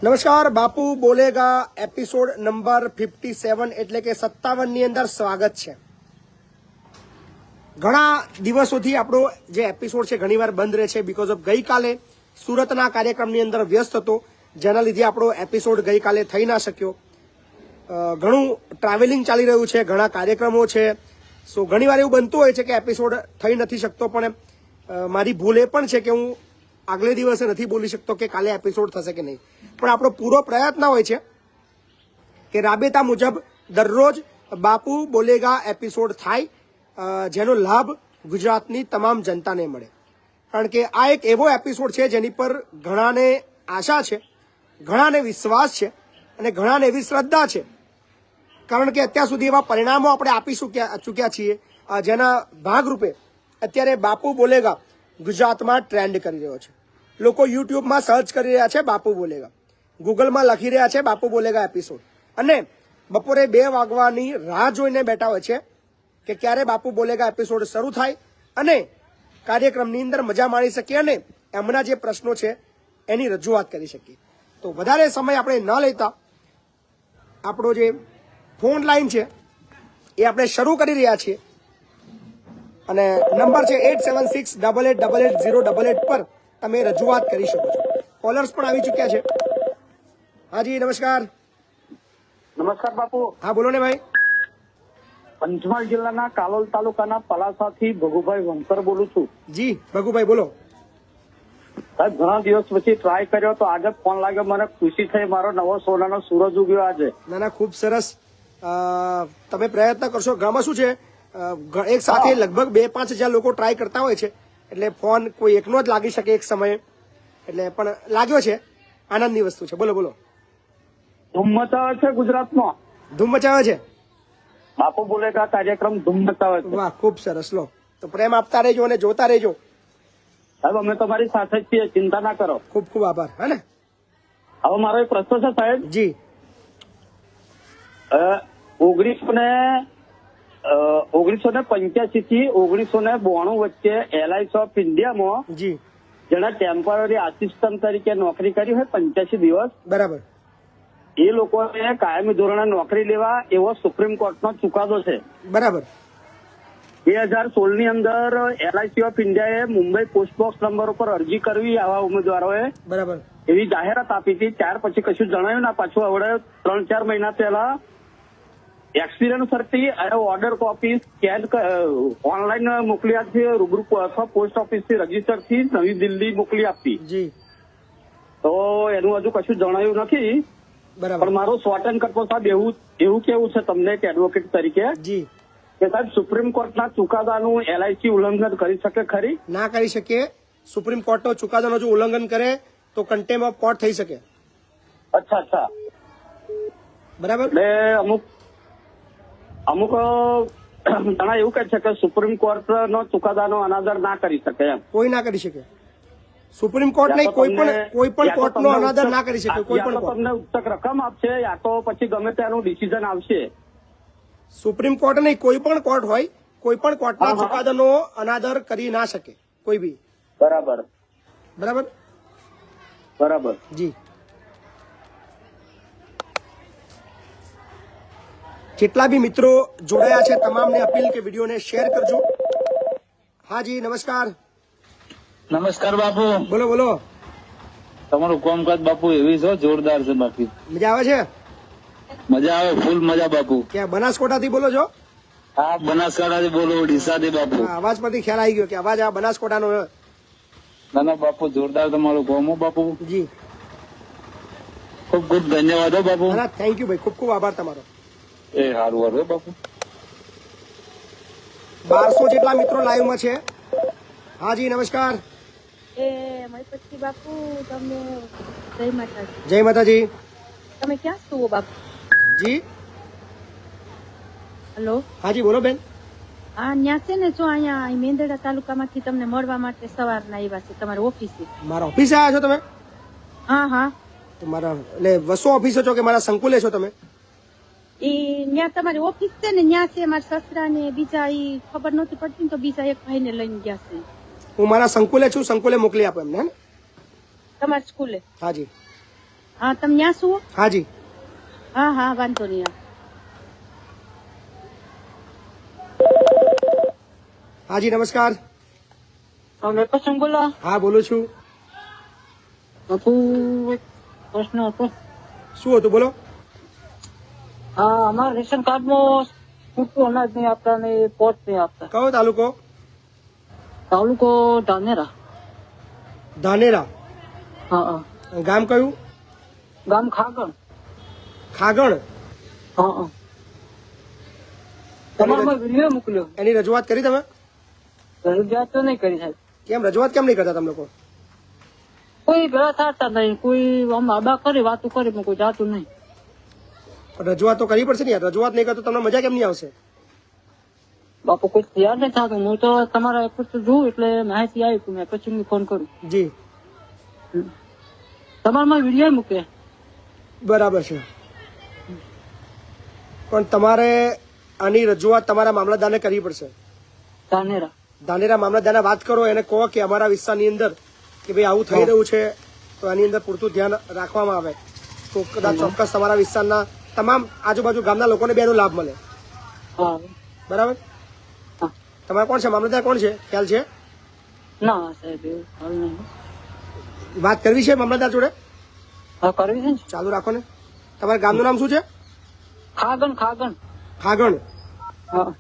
નમસ્કાર, બાપુ બોલેગા episode number 57 એટલે કે 57 ની અંદર સ્વાગત છે. ઘણા દિવસોથી આપણો જે એપિસોડ છે ઘણીવાર બંધ રહે છે બીકોઝ ઓફ ગઈકાલે સુરતના કાર્યક્રમની અંદર વ્યસ્ત હતો, જેના લીધે આપણો એપિસોડ ગઈકાલે થઈ ના શક્યો. ઘણું ટ્રાવેલિંગ ચાલી રહ્યું છે, ઘણા કાર્યક્રમો છે, સો ઘણીવાર એવું બનતું હોય છે કે એપિસોડ થઈ નથી શકતો. પણ મારી ભૂલ એ પણ છે કે હું આગલે દિવસે નથી બોલી શકતો કે કાલે એપિસોડ થશે કે નહીં. પણ આપણો પૂરો પ્રયત્ન હોય છે કે રાબેતા મુજબ દરરોજ બાપુ બોલેગા એપિસોડ થાય, જેનો લાભ ગુજરાતની તમામ જનતાને મળે. કારણ કે આ એક એવો એપિસોડ છે જેની પર ઘણાને આશા છે, ઘણાને વિશ્વાસ છે અને ઘણાને એવી શ્રદ્ધા છે. કારણ કે અત્યાર સુધી એવા પરિણામો આપણે આપી ચૂક્યા છીએ જેના ભાગરૂપે અત્યારે બાપુ બોલેગા ગુજરાતમાં ટ્રેન્ડ કરી રહ્યો છે. લોકો યુટ્યુબમાં સર્ચ કરી રહ્યા છે બાપુ બોલેગા, ગૂગલમાં લખી રહ્યા છે બાપુ બોલેગા એપિસોડ, અને બપોરે 2 વાગવાની રાહ જોઈને બેઠા હોય છે કે ક્યારે બાપુ બોલેગા એપિસોડ શરૂ થાય અને કાર્યક્રમની અંદર મજા માણી શકીએ અને એમના જે પ્રશ્નો છે એની રજૂઆત કરી શકીએ. તો વધારે સમય આપણે ન લેતા આપણો જે ફોન લાઈન છે એ આપણે શરૂ કરી રહ્યા છીએ અને નંબર છે 8768880888 પર તમે રજૂઆત કરી શકો છો. કોલર્સ પણ આવી ચૂક્યા છે. હાજી નમસ્કાર. નમસ્કાર બાપુ. હા બોલો ને ભાઈ. પંચમહાલ જિલ્લાના કાલોલ તાલુકાના પલાસાથી ભગુભાઈ વંકર બોલું છું. જી ભગુભાઈ બોલો. સાહેબ ઘણા દિવસ પછી ટ્રાય કર્યો તો આજે ફોન લાગ્યો, મને ખુશી થઈ. મારો નવો સોનાનો સૂરજ ઉગ્યો આજે. ના ના, ખૂબ સરસ. તમે પ્રયત્ન કરશો. ગામમાં શું છે, એક સાથે લગભગ 2-5 હજાર લોકો ટ્રાય કરતા હોય છે, એટલે ફોન કોઈ એકનો જ લાગી શકે એક સમયે, એટલે પણ લાગ્યો છે. આનંદની વસ્તુ છે. બોલો બોલો. ધૂમ મચાવે છે ગુજરાતમાં. ધૂમ મચાવે છે બાપુ બોલેગા કાર્યક્રમ ધૂમ મચાવે છે. વાહ, ખૂબ સરસ. લો તો પ્રેમ આપતા રહેજો અને જોતા રહેજો. સાહેબ અમે તમારી સાથે જ છીએ, ચિંતા ના કરો. ખૂબ ખૂબ આભાર. હે ને. હવે મારો એક પ્રશ્ન છે સાહેબ. જી. 1985 થી 1992 વચ્ચે LIC ઓફ ઇન્ડિયામાં જી જેના ટેમ્પરરી આસિસ્ટન્ટ તરીકે નોકરી કરી હોય 85 દિવસ, બરાબર, એ લોકોને કાયમી ધોરણે નોકરી લેવા એવો સુપ્રીમ કોર્ટનો ચુકાદો છે. બરાબર. 2016 ની અંદર LIC ઓફ ઇન્ડિયાએ મુંબઈ પોસ્ટ બોક્સ નંબર ઉપર અરજી કરવી આવા ઉમેદવારોએ, બરાબર, એવી જાહેરાત આપી હતી. ત્યાર પછી કશું જણાયું ના. પાછું હવે 3-4 મહિના પહેલા એક્સપિરિયન્સ સર્ટી અને ઓર્ડર કોપી સ્કેન ઓનલાઈન મોકલી આપી, રૂબરૂ અથવા પોસ્ટ ઓફિસ થી રજીસ્ટર થી નવી દિલ્હી મોકલી આપી. જી. તો એનું હજુ કશું જણાયું નથી. બરાબર. પણ મારું સ્વાટન કરતો સાહેબ એવું કેવું છે તમને એક એડવોકેટ તરીકે જી કે સાહેબ સુપ્રીમ કોર્ટના ચુકાદાનું LIC ઉલ્લંઘન કરી શકે ખરી? ના કરી શકે. સુપ્રીમ કોર્ટનો ચુકાદાનો જો ઉલ્લંઘન કરે તો કન્ટેમ્પ ઓફ કોર્ટ થઈ શકે. અચ્છા. બરાબર. એટલે અમુક જણા એવું કહે છે કે સુપ્રીમ કોર્ટનો ચુકાદાનો અનાદર ના કરી શકે એમ. કોઈ ના કરી શકે. સુપ્રીમ કોર્ટ નહીં, કોઈ પણ કોર્ટનો અનાદર ના કરી શકે. કોઈ પણ કોર્ટ તમને ઉચ્ચક રકમ આપશે, યા તો પછી ગમે ત્યાંનું ડિસિઝન આવશે. સુપ્રીમ કોર્ટ નહીં, કોઈ પણ કોર્ટ હોય, કોઈ પણ કોર્ટના ચુકાદાનો અનાદર કરી ના શકે કોઈ બી. બરાબર. જી. જેટલા બી મિત્રો જોડાયા છે તમામને અપીલ કે વિડીયોને શેર કરજો. હાજી નમસ્કાર. નમસ્કાર બાપુ. બોલો બોલો. તમારું કામકાજ બાપુ એવી છે, જોરદાર છે. બાકી મજા આવે છે? મજા આવે, ફૂલ મજા બાપુ. ક્યાં બનાસકોટાથી બોલો છો? હા, બનાસકાંઠાથી બોલો, ડીસાથી બાપુ. અવાજ પરથી ખ્યાલ આવી ગયો કે અવાજ આ બનાસકોટાનો. ના બાપુ, જોરદાર તમારું કામ હો બાપુ. જી. ખૂબ ખૂબ ધન્યવાદ હો બાપુ. થેન્ક યુ ભાઈ, ખૂબ ખૂબ આભાર તમારો. એ સારું હો બાપુ. 1200 જેટલા મિત્રો લાઈવમાં છે. હાજી નમસ્કાર. પછી બાપુ તમને જય માતાજી. જય માતાજી. તમે ક્યાં છો બાપુ? જી. હેલો. હાજી બોલો બેન. હા, ન્યા છે ને જો અહીંયા મેંદરડા તાલુકામાંથી તમને મળવા માટે સવારના આવ્યા છે તમારી ઓફિસે. મારા ઓફિસે આવ્યા છો તમે? હા. તો મારા એટલે વસો ઓફિસે છો કે મારા સંકુલે છો તમે? એ ન્યા તમારી ઓફિસ છે ને, ન્યા છે મારા સસરા ને બીજા ઈ ખબર નહોતી પડતી તો બીજા એક ભાઈને લઈને ગયા છે. હું મારા સંકુલે છું, સંકુલે મોકલી આપો એમને. તમારી સ્કૂલે? હાજી. હા તમે ન્યા છો? હાજી. હા હા વાંધો નહીં. હાજી નમસ્કાર. મેં પછી બોલો હા બોલું છું. બાપુ એક પ્રશ્ન હતો. શું હતું બોલો? હા અમારા રેશન કાર્ડમાં પૂરતું અનાજ નહીં આપતા ને પોટ નહીં આપતા. કયો તાલુકો? તાલુકો ધાનેરા. ધાનેરા. હા હા. ગામ કયું? ગામ ખાગણ. ખાગણ. હા હા. તમારામાં વિડીયો મોકલ્યો. એની રજૂઆત કરી તમે? રજૂઆત તો નહીં કરી સાહેબ. કેમ રજૂઆત કેમ નહીં કરતા તમે લોકો? કોઈ ભેળા થતા નહીં, કોઈ આમ આડા કરી વાતો કરી પણ કોઈ જાતું નહીં. પણ રજૂઆત તો કરવી પડશે ને યાર. રજૂઆત નહીં કરતો તમને મજા કેમ નહીં આવશે? બાપુ કોઈ તૈયાર નહીં થતું. હું તો તમારા એપ પર જોઉં એટલે માહિતી આવી તો મેં પછી ફોન કરું. જી તમારામાં વિડીયો મૂકે. બરાબર છે. પણ તમારે આની રજૂઆત તમારા મામલતદારને કરવી પડશે. ધાનેરા. ધાનેરા મામલતદારને વાત કરો, એને કહો કે અમારા વિસ્તારની અંદર કે ભાઈ આવું થઈ રહ્યું છે તો આની અંદર પૂરતું ધ્યાન રાખવામાં આવે તો કદાચ ચોક્કસ તમારા વિસ્તારના તમામ આજુબાજુ ગામના લોકોને બેનો લાભ મળે. હા. બરાબર. હા. તમારે કોણ છે મામલતદાર? કોણ છે ખ્યાલ છે? ના સાહેબ એવું હાલ નહીં. વાત કરવી છે મામલતદાર જોડે? હા કરવી છે ને. ચાલુ રાખો ને. તમારા ગામનું નામ શું છે? ખાગણ. ખાગણ. ખાગણ. હા.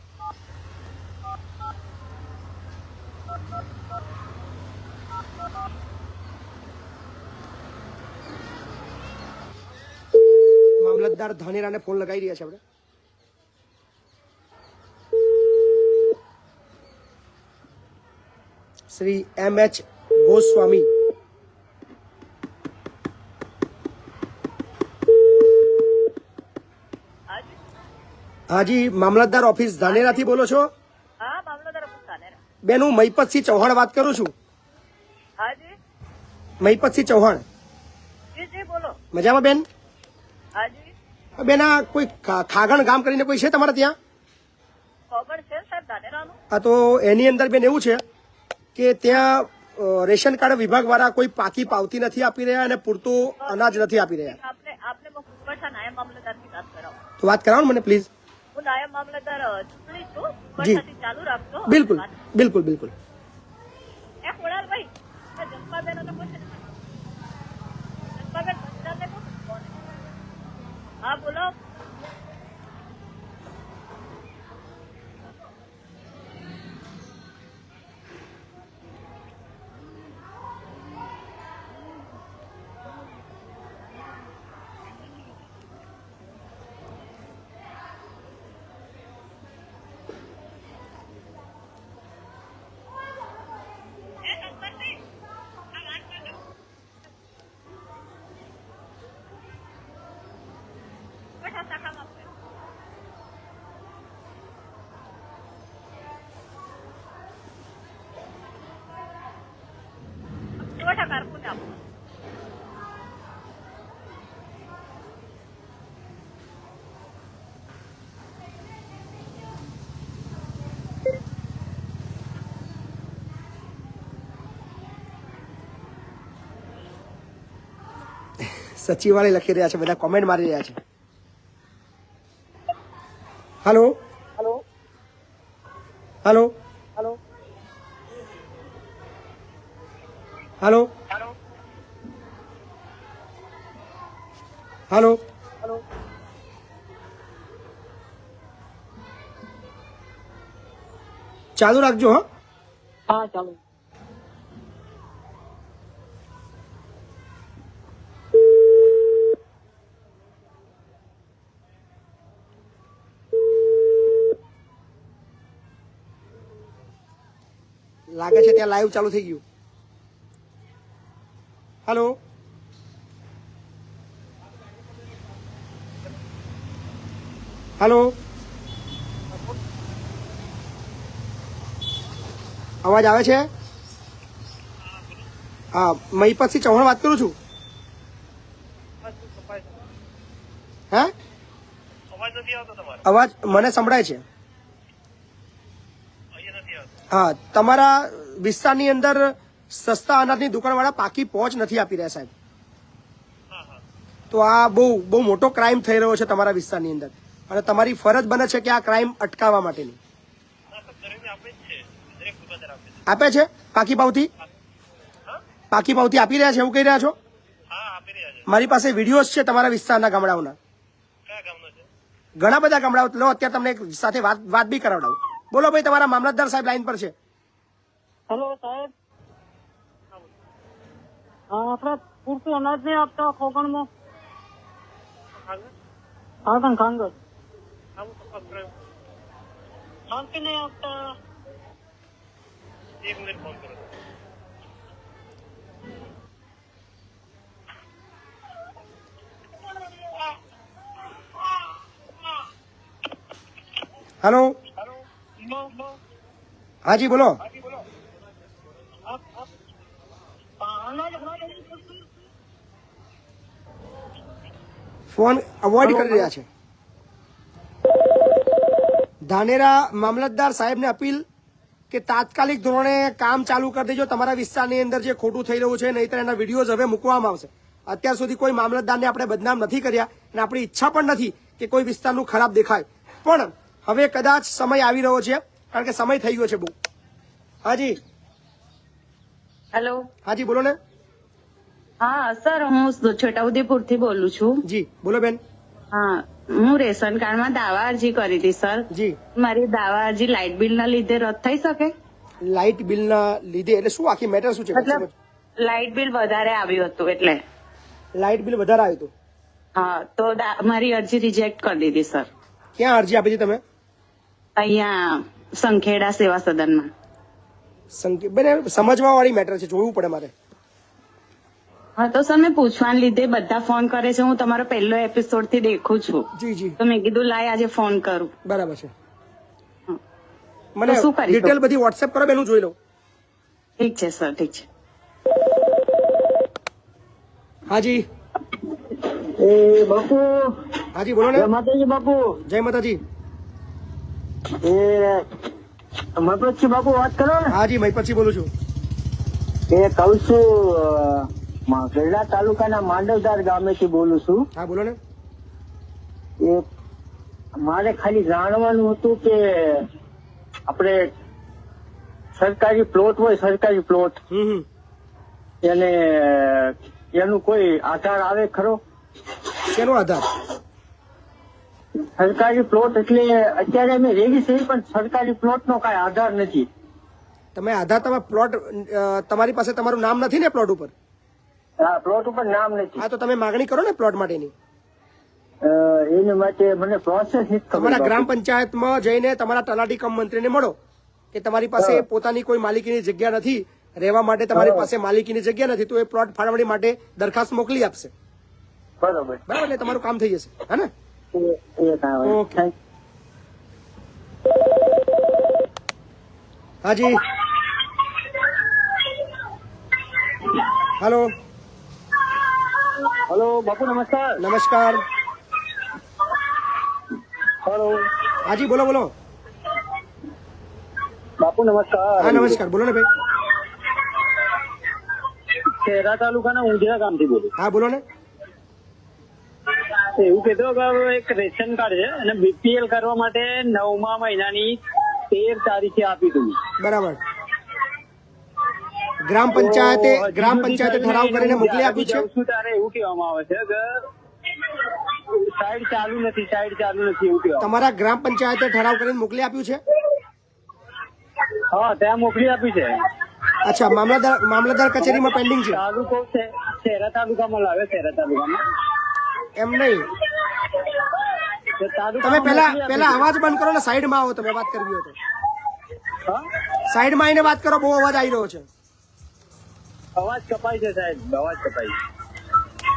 મામલતદાર ધાનેરાને ફોન લગાવી રહ્યા છે આપણે. શ્રી M.H. ગોસ્વામી. હાજી મામલતદાર ઓફિસ ધાનેરાથી બોલો છો? હા મામલતદાર ઓફિસ ધાનેરા. બેન હું મહિપતસિંહ ચૌહાણ વાત કરું છું. હાજી મહિપતસિંહ ચૌહાણ. જી જી બોલો. મજામાં બેન? હાજી બેન આ કોઈ ખાગણ ગામ કરીને કોઈ છે તમારે ત્યાં? ખબર છે સાહેબ ધાનેરાનું? હા તો એની અંદર બેન એવું છે કે ત્યાં રેશન કાર્ડ વિભાગ વાળા કોઈ પાકી પાવતી નથી આપી રહ્યા અને પૂરતું અનાજ નથી આપી રહ્યા. આપને આપને હું કુંભરઠા નાયબ મામલતદારથી વાત કરાવું. તો વાત કરાવો ને મને પ્લીઝ. હું નાયબ મામલતદાર ચૂંટણી છું. કુંભરઠાથી ચાલુ રાખજો. બિલકુલ બિલકુલ બિલકુલ. એ ખોડાલભાઈ એ જન્માબેન અને પૂછે જન્માબેન પંચાયતને કોણ? હા બોલો. પુરવઠા કારકુને આપો. સચિવાલય લખી રહ્યા છે, બધા કોમેન્ટ મારી રહ્યા છે. Hello hello. Hello hello. Hello hello. Hello. ચાલુ રાખજો. હા હા ચાલો. લાગે છે ત્યાં લાઈવ ચાલુ થઈ ગયું. Hello hello. અવાજ આવે છે? હા મહિપતસિંહ ચૌહાણ વાત કરું છું. હે અવાજ મને સંભળાય છે. હા તમારા વિસ્તારની અંદર સસ્તા અનાજની દુકાન વાળા પાકી પહોંચ નથી આપી રહ્યા સાહેબ. તો આ બહુ મોટો ક્રાઇમ થઈ રહ્યો છે તમારા વિસ્તારની અંદર અને તમારી ફરજ બને છે કે આ ક્રાઇમ અટકાવવા માટેની. આપે છે પાકી ભાવથી આપી રહ્યા છે એવું કહી રહ્યા છો? મારી પાસે વિડીયોઝ છે તમારા વિસ્તારના ગામડાઓના, ઘણા બધા ગામડાઓ. લો અત્યારે તમને એક સાથે વાત બી કરાવડાવું. બોલો ભાઈ, તમારા મામલતદાર સાહેબ લાઈન પર છે. હેલો સાહેબ, આપણે પૂરતું અનાજ નહીં આપતા ખોખણમાં. ખાંગર શાંતિ નહીં આપતા. હેલો, હાજી બોલો. ફોન અવોઇડ કરી રહ્યા છે. ધાનેરા મામલતદાર સાહેબને અપીલ કે તાત્કાલિક ધોરણે કામ ચાલુ કરી દેજો તમારા વિસ્તારની અંદર જે ખોટું થઈ રહ્યું છે, નહીંતર એના વિડીયોઝ હવે મૂકવામાં આવશે. અત્યાર સુધી કોઈ મામલતદારને આપણે બદનામ નથી કર્યા અને આપણી ઈચ્છા પણ નથી કે કોઈ વિસ્તારનું ખરાબ દેખાય, પણ હવે કદાચ સમય આવી રહ્યો છે, કારણ કે સમય થઈ ગયો છે બહુ. હાજી હેલો, હાજી બોલો ને. હા સર, હું છોટાઉદેપુર થી બોલું છું. જી બોલો બેન. હા, હું રેશન કાર્ડમાં દાવા અરજી કરી હતી સર. જી, મારી દાવા અરજી લાઇટ બિલ ના લીધે રદ થઈ શકે? લાઇટ બિલના લીધે એટલે શું, આખી મેટર શું છે? મતલબ લાઇટ બિલ વધારે આવ્યું હતું એટલે. લાઇટ બિલ વધારે આવ્યું હતું? હા, તો મારી અરજી રિજેક્ટ કરી દીધી સર. ક્યાં અરજી આપી હતી તમે? અહીંયા સંખેડા સેવા સદનમાં. બેન સમજવા વાળી મેટર છે, જોવું પડે મારે. હા, તો સર મેં પૂછવાને લીધે બધા ફોન કરે છે. હું તમારો પહેલો એપિસોડ થી દેખું છું, જી જી, તો મેં કીધું લાય આજે ફોન કરું. બરાબર છે. હા. મને તો શું કરીશું? ડિટેલ બધી વોટ્સએપ કરો બેન, હું જોઈ લઉં. ઠીક છે સર, ઠીક છે. હાજી એ બાપુ, હાજી બોલો ને. જય માતાજી બાપુ. જય માતાજી. એ મતલબ બાપુ વાત કરો ને. હાજી મય પછી બોલું છું. એ કહું છું, ગરડા તાલુકાના માંડવદાર ગામેથી બોલું છું. હા બોલો ને. એ મારે ખાલી જાણવાનું હતું કે આપણે સરકારી પ્લોટ હોય, સરકારી પ્લોટ, એને એનું કોઈ આધાર આવે ખરો? શેનો આધાર? સરકારી પ્લોટ એટલે અત્યારે અમે રેડી છે, પણ સરકારી પ્લોટ નો કઈ આધાર નથી. તમે આધાર, તમે પ્લોટ, તમારી પાસે તમારું નામ નથી ને પ્લોટ ઉપર? હા, પ્લોટ ઉપર નામ નથી. હા, તો તમે માગણી કરો ને પ્લોટ માટેની. એની માટે મને પ્રોસેસ નથી ખબર. તમારા ગ્રામ પંચાયતમાં જઈને તમારા તલાટી કમ મંત્રીને મળો કે તમારી પાસે પોતાની કોઈ માલિકીની જગ્યા નથી, રહેવા માટે તમારી પાસે માલિકીની જગ્યા નથી, તો એ પ્લોટ ફાળવણી માટે દરખાસ્ત મોકલી આપશે. બરોબર, બરાબર, એટલે તમારું કામ થઈ જશે. હે ને? ઓકે. હાજી હેલો. હેલો બાપુ, નમસ્કાર. નમસ્કાર. હેલો હાજી બોલો બોલો. બાપુ નમસ્કાર. હા નમસ્કાર, બોલો ને ભાઈ. શહેરા તાલુકાના ઊંઝા ગામથી બોલું. હા બોલો ને. એવું કહેતો કે એક રેશન કાર્ડ છે અને બીપીએલ કરવા માટે 9મા મહિનાની 13 તારીખે આપી દઉં. બરાબર. ગ્રામ પંચાયતે ઠરાવ કરીને મોકલી આપ્યું છે. તારે એવું કહેવામાં આવે છે કે સાઈડ ચાલુ નથી એવું કહેવામાં. તમારા ગ્રામ પંચાયતે ઠરાવ કરીને મોકલી આપ્યું છે? હા, ત્યાં મોકલી આપી છે. અચ્છા, મામલતદાર કચેરીમાં પેન્ડિંગ છે? તાલુકો શહેરા તાલુકામાં લાવે, શહેરા તાલુકામાં. એમ નહીં, તમે પેલા અવાજ બંધ કરો ને, સાઈડમાં આવો. તમે વાત કરવી હોય તો સાઈડમાં આવીને વાત કરો, બહુ અવાજ આવી રહ્યો છે. અવાજ કપાય છે સાહેબ, અવાજ કપાય.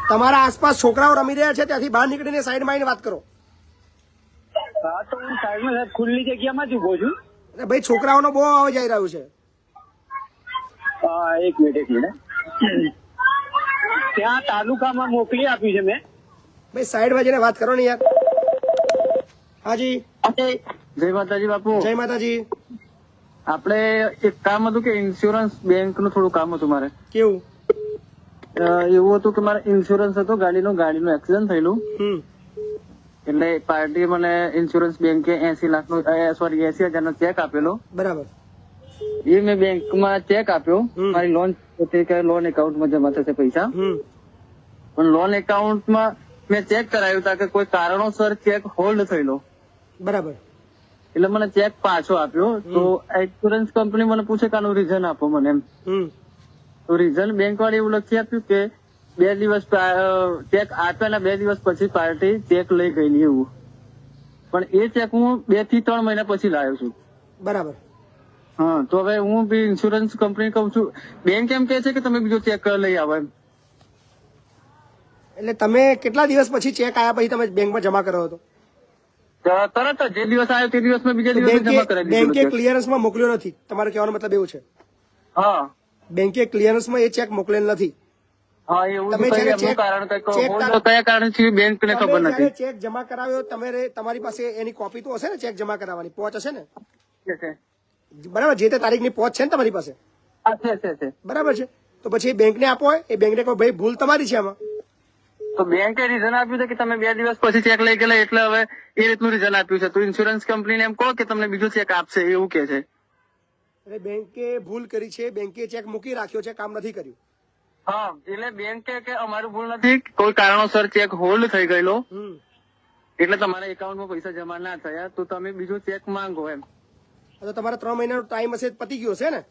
તમારા આસપાસ છોકરાઓ રમી રહ્યા છે, ત્યાંથી બહાર નીકળીને સાઈડમાં આવીને વાત કરો. હા, તો હું સાઈડમાં સાહેબ ખુલ્લી જગ્યામાં જ ઉભો છું. ભાઈ છોકરાઓનો બહુ અવાજ આવી રહ્યું છે. હા, એક મિનિટ. ત્યાં તાલુકામાં મોકલી આપ્યું છે મેં. ભાઈ સાઈડમાં જઈને વાત કરો ને યાર. હાજી જય માતાજી બાપુ. જય માતાજી. આપણે એક કામ હતું કે ઇન્સ્યોરન્સ બેંક નું થોડું કામ હતું મારે. કેવું? એવું હતું કે મારે ઇન્સ્યોરન્સ હતો ગાડીનું એક્સિડન્ટ થયેલું. એટલે પાર્ટી મને ઇન્સ્યોરન્સ બેંકે 80,000 નો ચેક આપેલો. બરાબર. એ મેં બેંકમાં ચેક આપ્યો. મારી લોન લોન એકાઉન્ટમાં જમા થશે પૈસા. પણ લોન એકાઉન્ટમાં મેં ચેક કરાવ્યું તા કે કોઈ કારણોસર ચેક હોલ્ડ થયેલો. બરાબર. એટલે મને ચેક પાછો આપ્યો. તો ઇન્સ્યોરન્સ કંપની મને પૂછે કે આનું રીઝન આપો મને એમ. તો રીઝન બેંક વાળે એવું લખી આપ્યું કે 2 દિવસ ચેક આપ્યા 2 દિવસ પછી પાર્ટી ચેક લઈ ગયેલી એવું. પણ એ ચેક હું 2 થી 3 મહિના પછી લાવ્યો છું. બરાબર. હા, તો હવે હું બી ઇન્સ્યોરન્સ કંપની કહું છું, બેંક એમ કે છે કે તમે બીજો ચેક લઈ આવો એમ. એટલે તમે કેટલા દિવસ પછી ચેક આવ્યા પછી તમે બેંકમાં જમા કર્યો હતો? તરત જ જે દિવસ આવ્યો તે દિવસ મેં બીજા દિવસે જમા કરાવી દીધો. બેંકે ક્લિયરન્સમાં મોકલ્યો નથી, તમારો કહેવાનો મતલબ એવું છે? હા, બેંકે ક્લિયરન્સમાં એ ચેક મોકલેલ નથી. હા, એવું તમે છે. જ્યારે એમનું કારણ કયા કારણથી બેંકને ખબર તમે નથી. જ્યારે ચેક જમા કરાવ્યો તમારી પાસે એની કોપી તો હશે ને? ચેક જમા કરાવવાની પહોંચ હશે ને? બરાબર, જે તે તારીખની પહોંચ છે ને તમારી પાસે? છે. બરાબર છે. તો પછી એ બેંકને આપો, એ બેંકને કહો ભાઈ ભૂલ તમારી છે આમાં. તો બેંકે રીઝન આપ્યું છે કે તમે 2 દિવસ પછી ચેક લઈ ગયેલા, એટલે હવે એ રીતનું રીઝન આપ્યું છે. તો ઇન્સ્યોરન્સ કંપનીને એમ કહો કે તમને બીજો ચેક આપશે, એવું કે છે. એટલે બેંકે ભૂલ કરી છે, બેંકે ચેક મૂકી રાખ્યો છે, કામ નથી કર્યું. હા, એટલે બેંકે કે અમારું ભૂલ નથી, કોઈ કારણોસર ચેક હોલ્ડ થઈ ગયેલો, એટલે તમારા એકાઉન્ટમાં પૈસા જમા ના થયા, તો તમે બીજો ચેક માંગો એમ. તો તમારા 3 મહિનાનો ટાઈમ હશે, પતી ગયો છે ને?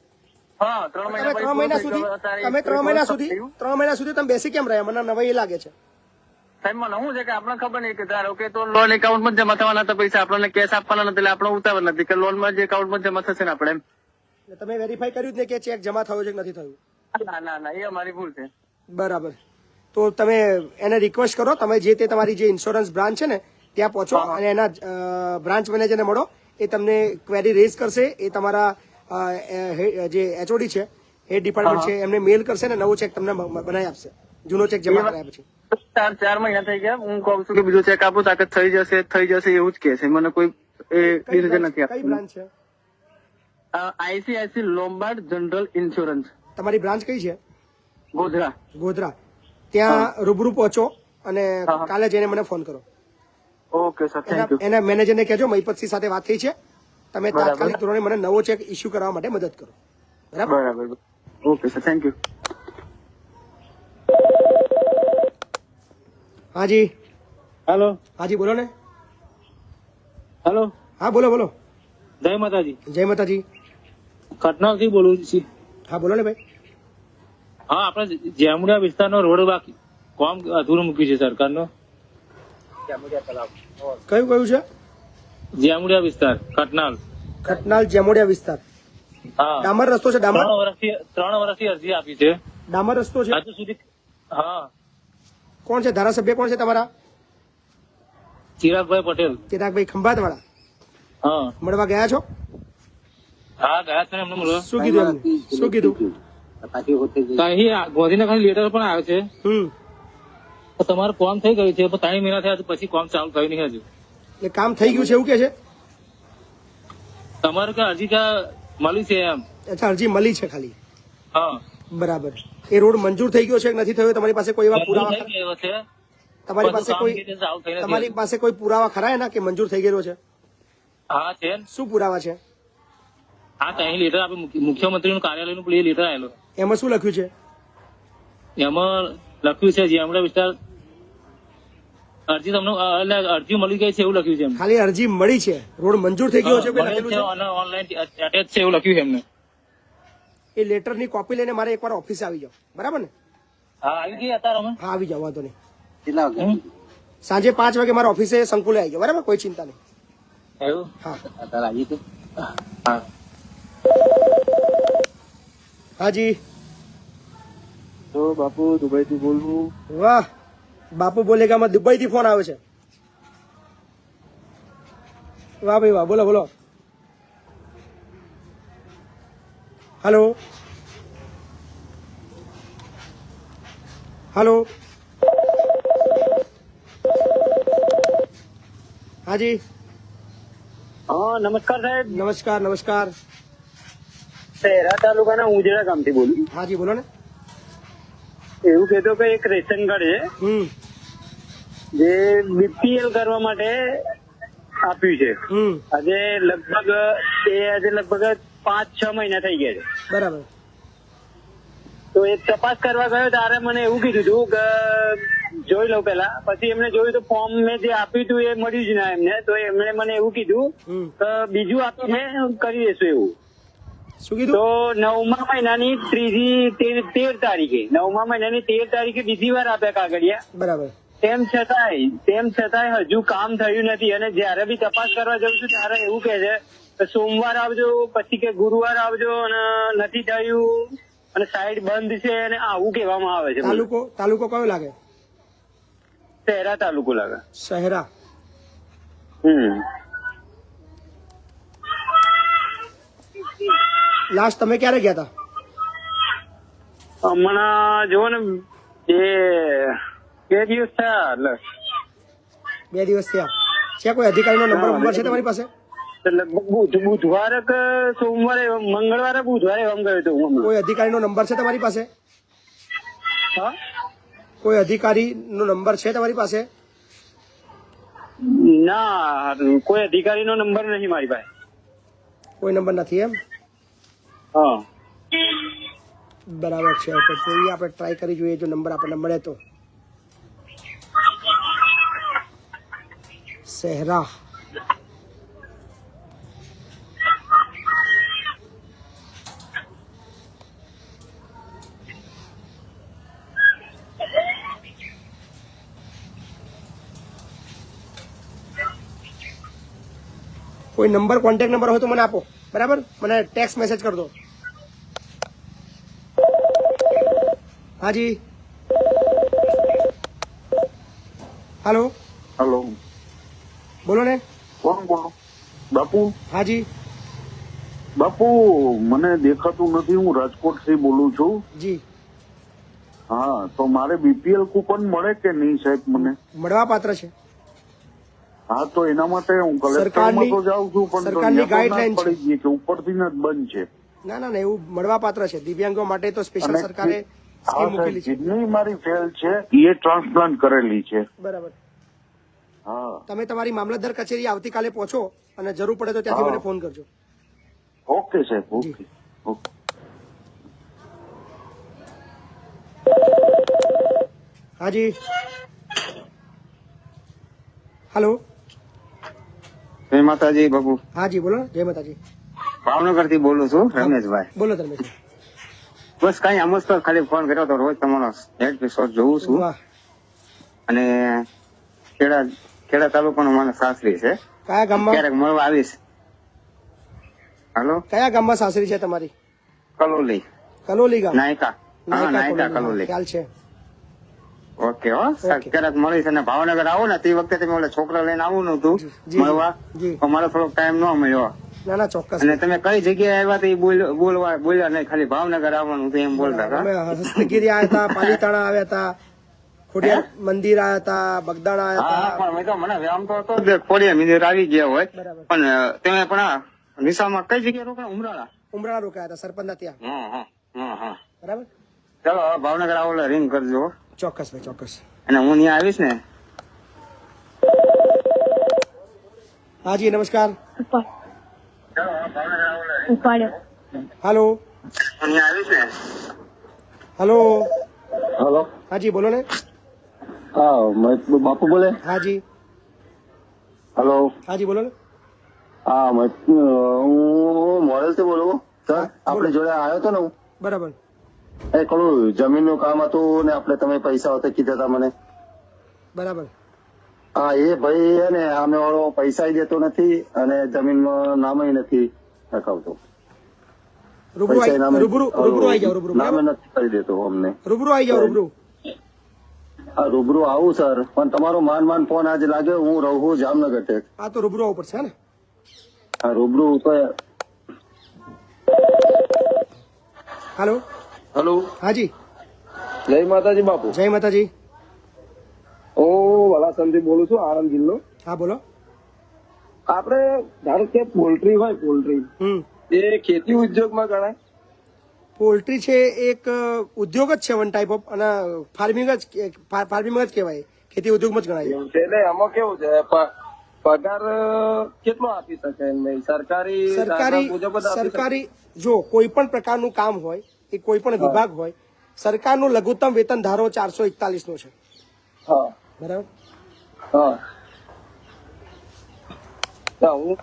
હા, 3 મહિના તમે 3 મહિના સુધી તમે 3 મહિના સુધી તમે બેસી કેમ રહ્યા? મને નવાઈ એ લાગે છે. સાહેબ, મને શું છે કે આપણને ખબર નહીં કે ધારો કે તો લોન એકાઉન્ટમાં જમા થવાના હતા પૈસા, આપણને કેશ આપવાના નથી, એટલે આપણો ઉતાવળ નથી કે લોનમાં જે એકાઉન્ટમાં જમા થશે ને આપણે એમ. તમે વેરીફાઈ કર્યું જ ને કે ચેક જમા થયો છે કે નથી થયું? ના, એ અમારી ભૂલ છે. બરાબર. તો તમે એને રિક્વેસ્ટ કરો, તમે જે તે તમારી જે ઇન્સ્યોરન્સ બ્રાન્ચ છે ને ત્યાં પહોંચો અને એના બ્રાન્ચ મેનેજરને મળો. એ તમને ક્વેરી રેઝ કરશે. એ તમારા જે એચઓડી છે, એ ડિપાર્ટમેન્ટ છે, એમને મેલ કરશે ને નવો ચેક તમને બનાવી આપશે, જૂનો ચેક જમા કરાયા પછી. 4 મહિના થઈ ગયા, હું કહું છું કે બીજો ચેક આપો તાકે થઈ જશે એવું જ કે છે. મને કોઈ ડિસિઝન નથી કઈ બ્રાન્ચ છે? ICICI Lombard general insurance. તમારી બ્રાન્ચ કઈ છે? ગોધરા. ત્યાં રૂબરૂ પહોંચો અને કાલે જઈને મને ફોન કરો. Okay sir, thank you. એના મેનેજરને કહેજો મહિપતસિંહ સાથે વાત થઈ છે, તમે તાત્કાલિક ધોરણે મને નવો ચેક ઇસ્યુ કરવા માટે મદદ કરો. બરાબર. Okay sir, thank you. હાજી. હેલો. હાજી, બોલો ને. હેલો. હા, બોલો. જય માતાજી. જય માતાજી. કટનાલ થી બોલું છું. હા, બોલો ને ભાઈ. હા, આપણે જેમુડિયા વિસ્તારનો રોડ બાકી કામ અધૂરું મૂક્યું છે સરકારનો. કયું છે? જેમુડિયા વિસ્તાર, ખટનાલ જેમોડિયા વિસ્તાર. હા, ડામર રસ્તો છે? ડામર 3 વર્ષથી અરજી આપી છે. ડામર રસ્તો છે હજુ સુધી. હા. કોણ છે ધારાસભ્ય? કોણ છે તમારા? ચિરાગભાઈ પટેલ. ચિરાગભાઈ ખંભાત વાળા? હા. મળવા ગયા છો? હા, ગયા છે ને એમને મળવા. શું કીધું એમને? શું કીધું? અહીં ગાંધીનગર લેટર પણ આવ્યો છે. તો તમારું કામ થઈ ગયું છે, પણ 3 મહિના થયા પછી કામ ચાલુ થયું નહીં હજુ. એટલે કામ થઈ ગયું છે એવું કે છે? તમારે કે અરજી મળી છે એમ? અચ્છા, અરજી મળી છે ખાલી. હા, બરાબર. એ રોડ મંજૂર થઈ ગયો છે કે નથી થયો? તમારી પાસે કોઈ એવા પુરાવા થઈ ગયો છે. તમારી પાસે કામ કોઈ ચાલુ થઈ નથી. તમારી પાસે કોઈ પુરાવા ખરા એના કે મંજૂર થઈ ગયેલો છે? હા છે. શું પુરાવા છે? હા, તો અહીં લેટર આપે મુખ્યમંત્રીનું કાર્યાલયનું પેલું લેટર આવેલું. એમાં શું લખ્યું છે? એમાં લખ્યું છે જેમડા વિસ્તાર અરજી તમને અરજી મળી ગઈ છે એવું લખ્યું છે એમને. ખાલી અરજી મળી છે, રોડ મંજૂર થઈ ગયો છે કે લખેલું છે? અને ઓનલાઈન અટેચ છે એવું લખ્યું છે એમને. એ લેટરની કોપી લઈને મારે એકવાર ઓફિસે આવી જાઓ, બરાબર ને? હા, આવી ગઈ અત્યારે અમે. હા, આવી જાઓ, વાંધો નહીં. સાંજે 5 વાગે મારા ઓફિસે સંકુલે આવી જાઓ, બરાબર? કોઈ ચિંતા નહીં. એવું? હા. અત્યારે આવી ગઈ. હા. હાજી. તો બાપુ દુબઈ થી બોલું. વાહ, બાપુ બોલેગામાં દુબઈ થી ફોન આવે છે. વાહ ભાઈ વાહ, બોલો. હેલો. હાજી. હા, નમસ્કાર સાહેબ. નમસ્કાર. શહેરા તાલુકાના ઉજેડા ગામથી બોલું. હાજી, બોલો ને. એવું કહેતો કે એક રેશન કાર્ડ છે હમ જે બીપીએલ કરવા માટે આપ્યું છે. હમ આજે લગભગ 5-6 મહિના થઈ ગયા છે. બરાબર. તો એ તપાસ કરવા ગયો ત્યારે મને એવું કીધું હતું કે જોઈ લઉં પેલા. પછી એમને જોયું તો ફોર્મ મેં જે આપ્યું હતું એ મળ્યું જ ના એમને. તો એમણે મને એવું કીધું હમ કે બીજું આપીને કરી દેશું એવું. શું કીધું? તો 9મા મહિનાની 13 તારીખે 9મા મહિનાની 13 તારીખે બીજી વાર આપ્યા કાગળિયા. બરાબર. તેમ છતાંય હજુ કામ થયું નથી. અને જયારે બી તપાસ કરવા જઉં છું ત્યારે એવું કે છે કે સોમવાર આવજો, પછી કે ગુરુવાર આવજો, અને નથી થયું અને સાઈડ બંધ છે અને આવું કહેવામાં આવે છે. તાલુકો કયો લાગે? શહેરા તાલુકો લાગે. શહેરા. લાસ્ટ તમે ક્યારે ગયા હતા? હમણાં જુઓ ને 2 દિવસ થયા. એટલે 2 દિવસ થયા છે. કોઈ અધિકારીનો નંબર છે તમારી પાસે? લગભગ બુધવારે કે સોમવારે, મંગળવારે બુધવારે એમ ગયો હતો હું. કોઈ અધિકારીનો નંબર છે તમારી પાસે? હા, કોઈ અધિકારીનો નંબર છે તમારી પાસે? ના, કોઈ અધિકારીનો નંબર નથી મારી પાસે. કોઈ નંબર નથી એમ? હા, બરાબર છે. તો જોઈએ, આપણે ટ્રાય કરી જોઈએ જો નંબર આપણને મળે તો. શહેરા. કોઈ નંબર, કોન્ટેક્ટ નંબર હોય તો મને આપો. બરાબર, મને ટેક્સ્ટ મેસેજ કરી દો. હાજી. હાલો. હેલો, બોલો ને. કોણ બોલો? બાપુ. હાજી. બાપુ, મને દેખાતું નથી. હું રાજકોટ થી બોલું છું. જી. હા, તો મારે બીપીએલ કૂપન મળે કે નહીં સાહેબ? મને મળવા પાત્ર છે. હા, તો એના માટે હું કલેક્ટરમાં તો જાઉં છું, પણ સરકારની ગાઈડલાઈન પડી ગઈ કે ઉપરથી જ બંધ છે. ના, એવું મળવા પાત્ર છે. દિવ્યાંગો માટે તો સ્પેશિયલ સરકારે સ્કીમ મૂકેલી છે. કિડની મારી ફેલ છે, એ ટ્રાન્સપ્લાન્ટ કરેલી છે. બરાબર. હા, તમે તમારી મામલતદાર કચેરી આવતીકાલે પહોંચો અને જરૂર પડે તો ત્યાંથી મને ફોન કરજો. ઓકે સાહેબ, ઓકે ઓકે. હાજી. હાલો. જય માતાજી બાપુ. હાજી બોલો. જય માતાજી. ભાવનગર થી બોલું છું, રમેશભાઈ. બોલો ધર્મેશ. બસ કઈ આમ જ તો ખાલી ફોન કર્યો તો. રોજ તમારો એપિસોડ જોઉં છું. વાહ. અને ખેડા તાલુકાનો મને સાસરી છે. કયા ગામમાં? ક્યારેક મળવા આવીશ. હાલો. કયા ગામમાં સાસરી છે તમારી? કલોલી. કલોલી ગામ. નાયકા. હા, નાયકા કલોલી. ખ્યાલ છે. ઓકે હો, ક્યારેક મળીશ. અને ભાવનગર આવો ને તે વખતે તમે ઓલા છોકરા લઈને આવું નતું મળવા, તો મારો થોડોક ટાઈમ ન મળ્યો. ના, ચોક્કસ. અને તમે કઈ જગ્યાએ આવ્યા હતા એ બોલ્યા નહીં, ખાલી ભાવનગર આવવાનું હતું એમ બોલતા હતા. અમે હસ્તગીરી આવ્યા હતા, પાલીતાણા આવ્યા હતા, ખોડિયાર મંદિર આવ્યા હતા, બગદાણા આવ્યા હા, હતા. પણ મેં તો મને વ્યાયામ તો હતો જ, ખોડિયાર મંદિર આવી ગયા હોય. બરાબર. પણ તમે પણ આ નિશાળમાં કઈ જગ્યાએ રોકાયા? ઉમરાળા રોકાયા હતા, સરપંચના ત્યાં. હા. બરાબર. ચાલો હવે ભાવનગર આવો એટલે રિંગ કરજો. ચોક્કસ ભાઈ, ચોક્કસ. અને હું ત્યાં આવીશ ને. હાજી, નમસ્કાર. ઉપાડ્યો. હાલો. હું ત્યાં આવીશ ને. હાલો. હેલો. હાજી બોલો ને. હા, બાપુ બોલે? હાજી. હેલો. હાજી બોલો ને. હા, હું મોડેલ થી બોલું સર. આપણી જોડે આવ્યો હતો ને હું. બરાબર. એ થોડું જમીનનું કામ હતું ને, આપણે તમે પૈસા હોતે કીધા હતા મને. બરાબર. હા, એ ભાઈ હે ને આમે વાળો પૈસા દેતો નથી અને જમીનમાં નામ નથી લખાવતો. રૂબરૂ આવી જાઓ. રૂબરૂ નામે નથી કરી દેતો અમને. રૂબરૂ આવી જાઓ. રૂબરૂ. હા, રૂબરૂ આવું સર, પણ તમારો માન ફોન આજે લાગ્યો. હું રહું જામનગર ટેક. આ તો રૂબરૂ આવવું પડશે ને. હા, રૂબરૂ તો. હાલો. હેલો. હાજી. જય માતાજી બાપુ. જય માતાજી. હું વલાસણથી બોલું છું, આણંદ જિલ્લો. હા બોલો. આપણે ધારો કે પોલ્ટ્રી હોય, પોલ્ટ્રી હમ એ ખેતી ઉદ્યોગમાં ગણાય? પોલ્ટ્રી છે એક ઉદ્યોગ જ છે વન ટાઈપ ઓફ, અને ફાર્મિંગ જ કહેવાય, ખેતી ઉદ્યોગમાં જ ગણાય. એટલે આમાં કેવું છે, પગાર કેટલો આપી શકે એમ? સરકારી જો કોઈ પણ પ્રકારનું કામ હોય, એ કોઈ પણ વિભાગ હોય, સરકારનું લઘુત્તમ વેતન ધારો 441 નો છે. હા બરાબર. હા હું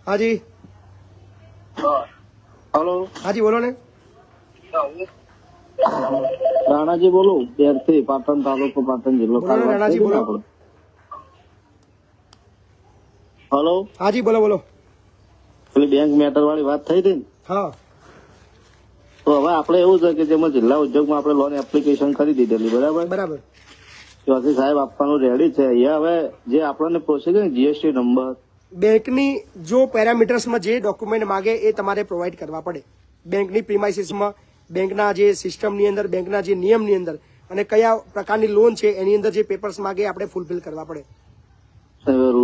હાજી હલો હાજી બોલો ને. રાણાજી બોલું, ત્યારથી પાટણ તાલુકો, પાટણ જિલ્લો. બોલો ને રાણાજી, બોલો. હલો હાજી બોલો બોલો. પેલી બેંક મેટર વાળી વાત થઈ હતી ને, હા. તો હવે આપણે એવું છે કે જેમાં જિલ્લા ઉદ્યોગમાં આપણે લોન એપ્લિકેશન કરી દીધેલી, બરાબર? બરાબર. ચોથી સાહેબ આપવાનું રેડી છે. અહીંયા હવે જે આપણને પ્રોસીજર જીએસટી નંબર, બેંકની જો પેરામીટર્સમાં જે ડોક્યુમેન્ટ માંગે એ તમારે પ્રોવાઈડ કરવા પડે. બેંકની પ્રીમાઇસીસમાં, બેંકના જે સિસ્ટમની અંદર, બેંકના જે નિયમની અંદર, અને કયા પ્રકારની લોન છે એની અંદર જે પેપર્સ માંગે આપણે ફૂલફિલ કરવા પડે.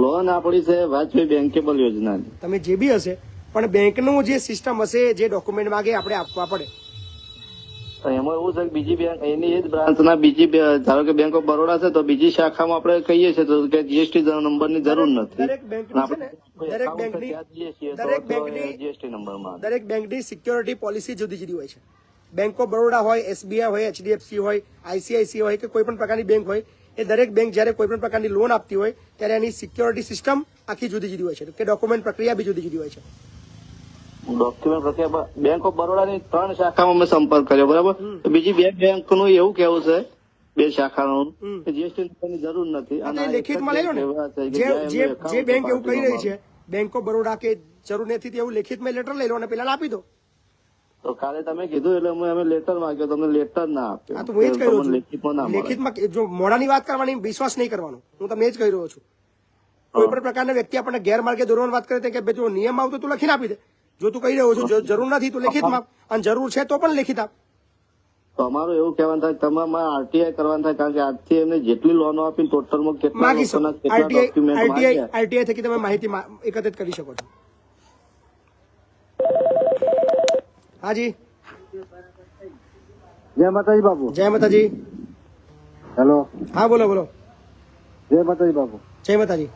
લોન આપણી છે વાજપેયી બેંકેબલ યોજનાની. તમે જે બી હશે, પણ બેંકનું જે સિસ્ટમ હશે, જે ડોક્યુમેન્ટ માંગે આપણે આપવા પડે. એમાં એવું છે કે બીજી બેંક એની એ જ બ્રાન્ચના બીજી ધારો કે બેંક ઓફ બરોડા છે તો બીજી શાખામાં આપણે કહીએ છીએ તો કે જીએસટી નંબરની જરૂર નથી. દરેક બેંકની છે ને, દરેક બેંકની સિક્યોરિટી પોલિસી જુદી જુદી હોય છે. બેંક ઓફ બરોડા હોય, એસબીઆઈ હોય, એચડીએફસી હોય, આઈસીઆઈસી હોય કે કોઈ પણ પ્રકારની બેંક હોય, એ દરેક બેંક જયારે કોઈ પણ પ્રકારની લોન આપતી હોય ત્યારે એની સિક્યોરિટી સિસ્ટમ આખી જુદી જુદી હોય છે, કે ડોક્યુમેન્ટ પ્રક્રિયા બી જુદી જુદી હોય છે. ડોક્યુમેન્ટ પ્રક્રિયા બેંક ઓફ બરોડાની 3 શાખામાં મેં સંપર્ક કર્યો, બરાબર? તો બીજી બે બેંકનું એવું કેવું છે, 2 શાખાનું, કે જીએસટી નંબરની જરૂર નથી. અને લેખિતમાં લઈ લો ને, જે બેંક એવું કહી રહી છે બેંક ઓફ બરોડા કે જરૂર નથી, એવું લેખિતમાં લેટર લઈ લો અને પેલા આપી દો. તો કાલે તમે કીધું એટલે અમે લેટર માંગ્યો, તમને લેટર ના આપ્યો. હા, તો હું એ જ કહી રહ્યો છું, લેખિતમાં જો મોડાની વાત કરવાની, વિશ્વાસ નહીં કરવાનો. હું તમને એ જ કહી રહ્યો છું. કોઈ પણ પ્રકારના વ્યક્તિ આપણને ગેરમાર્ગે દોરવાની વાત કરે કે ભાઈ જો નિયમ આવતો તું લખીને આપી દે. જો તું કહી રહ્યો છું જરૂર નથી તો લેખિતમાં, અને જરૂર છે તો પણ લેખિત આપ. તો અમારું એવું કહેવાનું થાય તમારે આરટીઆઈ કરવાનું થાય, કારણ કે આજથી એમને જેટલી લોનો આપી ટોટલમાં કેટલા આરટીઆઈ થકી તમે માહિતી એકત્રિત કરી શકો છો. હાજી. જય માતાજી બાપુ. જય માતાજી. હેલો. હા બોલો બોલો. જય માતાજી બાપુ. જય માતાજી.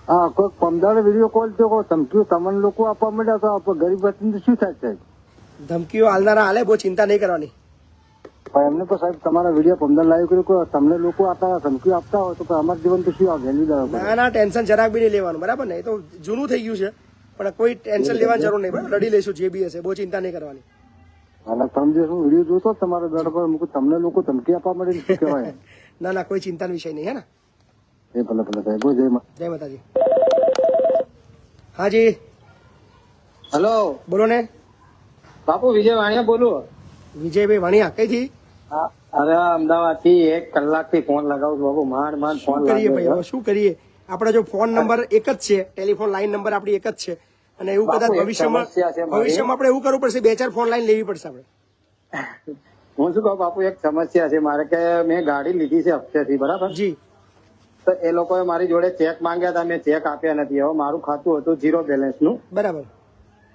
હા, કોઈ પમદાર વિડીયો કોલ થયો, ધમકીઓ તમને લોકો આપવા માંડ્યા તો ગરીબ વસ્તી શું થાય છે? ધમકીઓ હાલનારા હાલે, બહુ ચિંતા નહીં કરવાની. એમને તો સાહેબ તમારા વિડીયો પમદાર લાઈવ કર્યું, તમને લોકો આટલા ધમકીઓ આપતા હોય તો અમારું જીવન તો શું આવે? ના ટેન્શન જરાક બી નહીં લેવાનું, બરાબર ને? એ તો જૂનું થઈ ગયું છે, પણ કોઈ ટેન્શન લેવાની જરૂર નહીં, બરાબર? લડી લઈશું જે બી હશે, બહુ ચિંતા નહીં કરવાની. અને તમે જે હું વિડીયો જોતો તમારા બેઠ પર તમને લોકો ધમકી આપવા માંડે શું કહેવાય? ના ના, કોઈ ચિંતાનો વિષય નહીં, હે ને? એ ભલે ભલે સાહેબ. જય માતાજી. હાજી. હેલો બોલો ને. બાપુ વિજય વાણિયા બોલું. વિજયભાઈ વાણિયા કઈથી? અરે અમદાવાદ થી 1 કલાકથી ફોન લગાવું બાપુ, માંડ ફોન કરીએ ભાઈ, હવે શું કરીએ? આપણે જો ફોન નંબર એક જ છે, ટેલિફોન લાઈન નંબર આપણી એક જ છે, અને એવું કદાચ ભવિષ્યમાં આપણે એવું કરવું પડશે, 2-4 ફોન લાઈન લેવી પડશે આપણે. હું શું કહું બાપુ, એક સમસ્યા છે મારે, કે મેં ગાડી લીધી છે હપ્તેથી, બરાબર? જી. તો એ લોકોએ મારી જોડે ચેક માંગ્યા હતા, મેં ચેક આપ્યા નથી. હવે મારું ખાતું હતું 0 બેલેન્સ નું, બરાબર.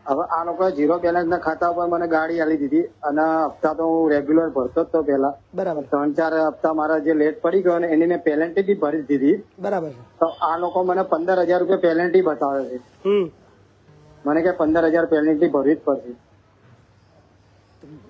હવે આ લોકોએ 0 બેલેન્સ ના ખાતા ઉપર મને ગાડી આલી દીધી, અને હપ્તા તો હું રેગ્યુલર ભરતો જ તો પેલા, બરાબર. 3-4 હપ્તા મારા જે લેટ પડી ગયો ને એની મેં પેનલ્ટી બી ભરી દીધી, બરાબર. તો આ લોકો મને 15,000 રૂપિયા પેનલ્ટી બતાવે છે. મને કે 15,000 પેનલ્ટી ભરવી જ પડશે.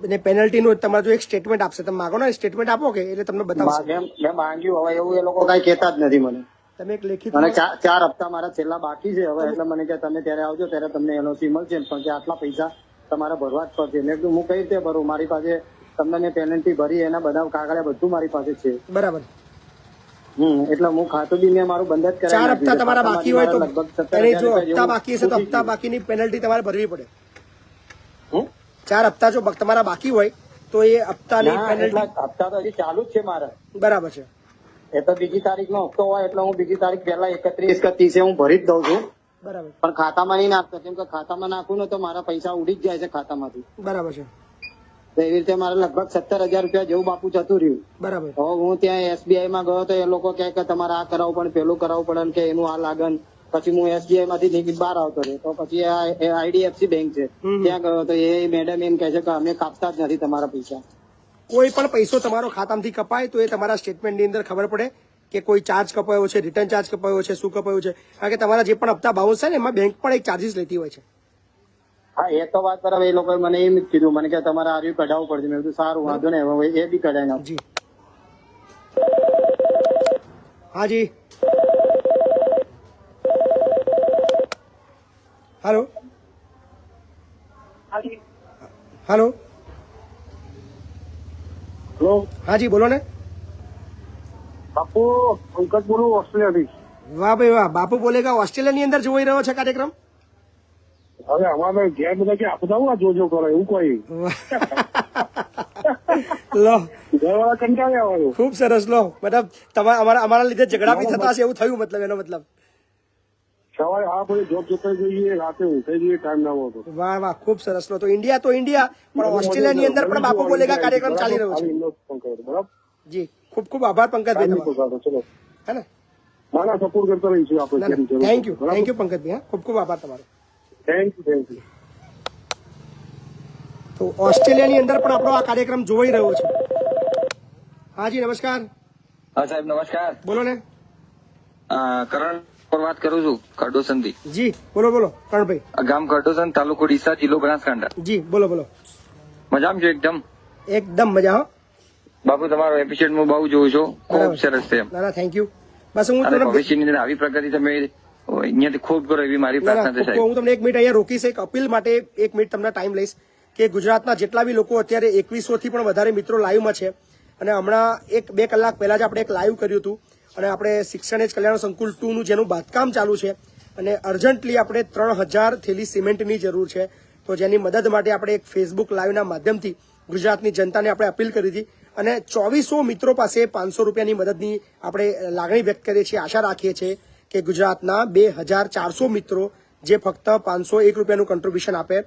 અને પેનલ્ટી નું તમારે જો એક સ્ટેટમેન્ટ આપશે, તમે માંગો ને સ્ટેટમેન્ટ આપો કે એટલે તમને બતાવશે. મેં માંગ્યું, હવે એવું એ લોકો કઈ કેતા જ નથી મને. તમે એક લેખિત, મને 4 હપ્તા મારા છેલ્લા બાકી છે હવે, એટલે મને કે તમે ત્યારે આવજો ત્યારે તમને એનઓસી મળશે, પણ કે આટલા પૈસા તમારે ભરવા જ પડશે. મેં કીધું હું કઈ રીતે ભરું, મારી પાસે તમને મેં પેનલ્ટી ભરી એના બધા કાગળિયા બધું મારી પાસે છે. બરાબર. એટલે હું ખાતું બી મેં મારું બંધ જ કરાવી. 4 હપ્તા તમારા બાકી હોય તો એની જો હપ્તા બાકી હશે તો હપ્તા બાકીની પેનલ્ટી તમારે ભરવી પડે. 4 હપ્તા જો તમારા બાકી હોય તો એ હપ્તાની પેનલ્ટી. હપ્તા તો હજી ચાલુ જ છે મારે. બરાબર છે. એ તો બીજી તારીખનો હપ્તો હોય એટલે હું બીજી તારીખ પહેલા 31 કે 30 હું ભરી જ દઉં છું. બરાબર. પણ ખાતામાં નહીં નાખતો, કેમ કે ખાતામાં નાખું ને તો મારા પૈસા ઉડી જ જાય છે ખાતામાંથી. બરાબર છે. તો એવી રીતે મારે લગભગ 17,000 રૂપિયા જેવું બાપુ જતું રહ્યું. બરાબર. હવે હું ત્યાં SBI માં ગયો તો એ લોકો કહે કે તમારે આ કરાવવું પડે, પેલું કરાવવું પડે, કે એનું આ લાગન પછી હું SBI માંથી નીકળી બહાર આવતો રહ્યો, તો પછી આ IDFC બેંક છે ત્યાં ગયો તો એ મેડમ એમ કહે છે કે અમે કાપતા જ નથી તમારા પૈસા. કોઈ પણ પૈસો તમારો ખાતામાંથી કપાય તો એ તમારા સ્ટેટમેન્ટની અંદર ખબર પડે કે કોઈ ચાર્જ કપાયો છે, રિટર્ન ચાર્જ કપાયો છે, શું કપાયું છે. કારણ કે તમારા જે પણ હપ્તા બાઉન્સ થાય ને એમાં બેંક પણ એક ચાર્જીસ લેતી હોય છે. હા, એ તો વાત બરાબર. એ લોકોએ મને એમ જ કીધું મને કે તમારે આર્યું કઢાવવું પડશે. મેં કીધું સારું, વાંધો નહીં, હવે એ બી કઢાઈ નાખું. જી હા જી. હેલો હેલો હા જી બોલો ને. બાપુ પંકજ બોલું, ઓસ્ટ્રેલિયાથી. વાહ ભાઈ વાહ, બાપુ બોલેગા ઓસ્ટ્રેલિયા ની અંદર જોઈ રહ્યો છે કાર્યક્રમ. હવે અમારે ઘેર બધા કે આપણે આવું જોજો કરો એવું કોઈ લો ઘરવાળા કંટાળી આવવાનું. ખૂબ સરસ. લો મતલબ તમારા અમારા લીધે ઝઘડા બી થતા હશે એવું થયું, મતલબ એનો મતલબ. સવારે આ બધી જોબ જોતા જઈએ, રાતે ઉઠાઈ જઈએ, ટાઈમ ના હોતો. વાહ વાહ, ખૂબ સરસ. લો તો ઇન્ડિયા પણ ઓસ્ટ્રેલિયા ની અંદર પણ બાપુ બોલેગા કાર્યક્રમ ચાલી રહ્યો છે. બરાબર જી ખૂબ ખૂબ આભાર પંકજભાઈ તમારો. ચલો હે ને, નાના સપોર્ટ કરતા રહીશું આપણે. Thank you Pankajbhai. હા, ખૂબ ખૂબ આભાર તમારો. Thank you. તો ઓસ્ટ્રેલિયાની અંદર પણ આપણો આ કાર્યક્રમ જોવાઈ રહ્યો છે. હા જી નમસ્કાર. હા સાહેબ નમસ્કાર. બોલો ને. કરણ વાત કરું છું ખરડોસન થી. જી બોલો બોલો કરણભાઈ. ગામ ખરડોસન, તાલુકો ડીસા, જિલ્લો બનાસકાંઠા. જી બોલો બોલો. મજામાં છો? એકદમ મજા. હો બાપુ, તમારો એપિસોડ હું બહુ જોઉં છું, ખૂબ સરસ છે. ના થેન્ક યુ. બસ હું ભવિષ્યની અંદર આવી પ્રગતિ તમે અહીંયાથી ખૂબ કરો એવી મારી પ્રાર્થના છે સાહેબ. હું તમને 1 મિનિટ અહીંયા રોકીશ. એક અપીલ માટે 1 મિનિટ તમને ટાઈમ લઈશ કે ગુજરાતના જેટલા બી લોકો અત્યારે 2100 થી પણ વધારે મિત્રો લાઈવમાં છે, અને હમણાં 1-2 કલાક પહેલા જ આપણે એક લાઈવ કર્યું હતું, અને આપણે શિક્ષણ એજ કલ્યાણ સંકુલ 2 નું જેનું બાંધકામ ચાલુ છે, અને અર્જન્ટલી આપણે 3000 થેલી સિમેન્ટની જરૂર છે. તો જેની મદદ માટે આપણે એક ફેસબુક લાઈવના માધ્યમથી ગુજરાતની જનતાને આપણે અપીલ કરી હતી, અને 2400 મિત્રો પાસે 500 રૂપિયાની મદદની આપણે લાગણી વ્યક્ત કરીએ છીએ. આશા રાખીએ છીએ કે ગુજરાતના 2400 મિત્રો જે ફક્ત 501 રૂપિયાનું કોન્ટ્રીબ્યુશન આપે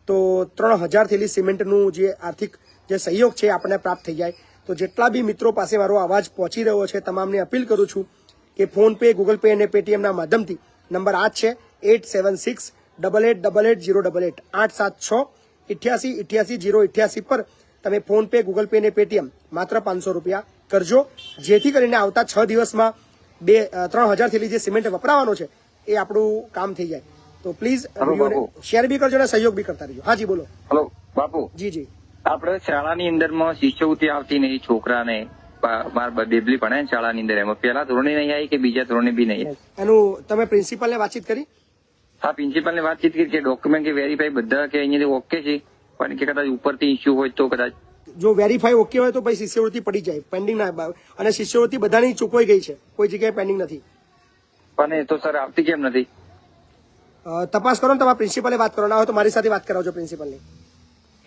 તો 3000 થેલી સિમેન્ટનું જે આર્થિક જે સહયોગ છે આપણને પ્રાપ્ત થઈ જાય. તો જેટલા બી મિત્રો પાસે મારો અવાજ પહોંચી રહ્યો છે તમામને અપીલ કરું છું કે ફોન પે, ગૂગલ પે અને પેટીએમના માધ્યમથી નંબર આ છે 8768880888 876-88-088 પર તમે ફોન પે, ગૂગલ પે અને પેટીએમ માત્ર 500 રૂપિયા કરજો, જેથી કરીને આવતા 6 દિવસમાં 3000 થેલી જે સિમેન્ટ વપરાવાનો છે એ આપણું કામ થઈ જાય. તો પ્લીઝ શેર બી કરજો અને સહયોગ બી કરતા રહેજો. હાજી બોલો. હેલો બાપુ. જી આપણે શાળાની અંદરમાં શિષ્યવૃત્તિ આવતી નહીં છોકરાને, મારા બેબલી ભણે શાળાની અંદર, એમાં પહેલા ધોરણે નહીં આવી કે બીજા ધોરણે બી નહીં? એનું તમે પ્રિન્સિપલને વાતચીત કરી? હા, પ્રિન્સિપલને વાતચીત કરી કે ડોક્યુમેન્ટ કે વેરીફાઈ બધા કે અહીંયાથી ઓકે છે, પણ કે કદાચ ઉપરથી ઇસ્યુ હોય તો કદાચ. જો વેરીફાઈ ઓકે હોય તો પછી શિષ્યવૃત્તિ પડી જાય, પેન્ડિંગ ના. અને શિષ્યવૃત્તિ બધાની ચૂકવાઈ ગઈ છે, કોઈ જગ્યાએ પેન્ડિંગ નથી. પણ એ તો સર આવતી કેમ નથી? તપાસ કરો ને, તમારા પ્રિન્સિપલે વાત કરો. ના હોય તો મારી સાથે વાત કરાવજો પ્રિન્સિપલની.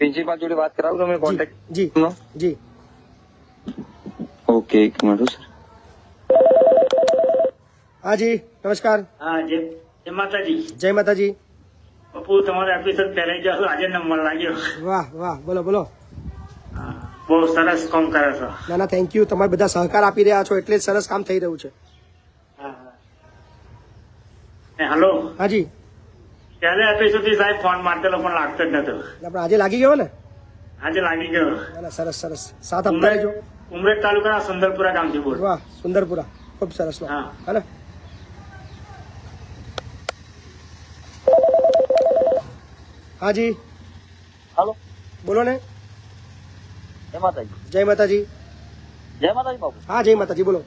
પ્રિન્સિપાલ જોડે વાત કરાવું તમે કોન્ટેક્ટ? જી જી. ઓકે, એક મિનિટ સર. હા જી નમસ્કાર. હા જય માતાજી. જય માતાજી. બાપુ તમારા એપિસોડ પહેલા જશો, આજે નંબર લાગ્યો. વાહ વાહ, બોલો બોલો. બહુ સરસ કામ કરે છો. ના થેન્ક યુ. તમારે બધા સહકાર આપી રહ્યા છો એટલે જ સરસ કામ થઈ રહ્યું છે. હેલો. હાજી. ત્યારે એપિસોડ થી સાહેબ ફોન મારતેલો પણ લાગતો જ નતો. આપણે આજે લાગી ગયો ને? આજે લાગી ગયો. સરસ સરસ. સાથ આપતા રહેજો. ઉમરેઠ તાલુકાના સુંદરપુરા ગામથી બોલ. વાહ, સુંદરપુરા. ખૂબ સરસ. હા ને. હાજી. હાલો બોલો ને. જય માતાજી. જય માતાજી. જય માતાજી બાપુ. હા જય માતાજી. બોલો.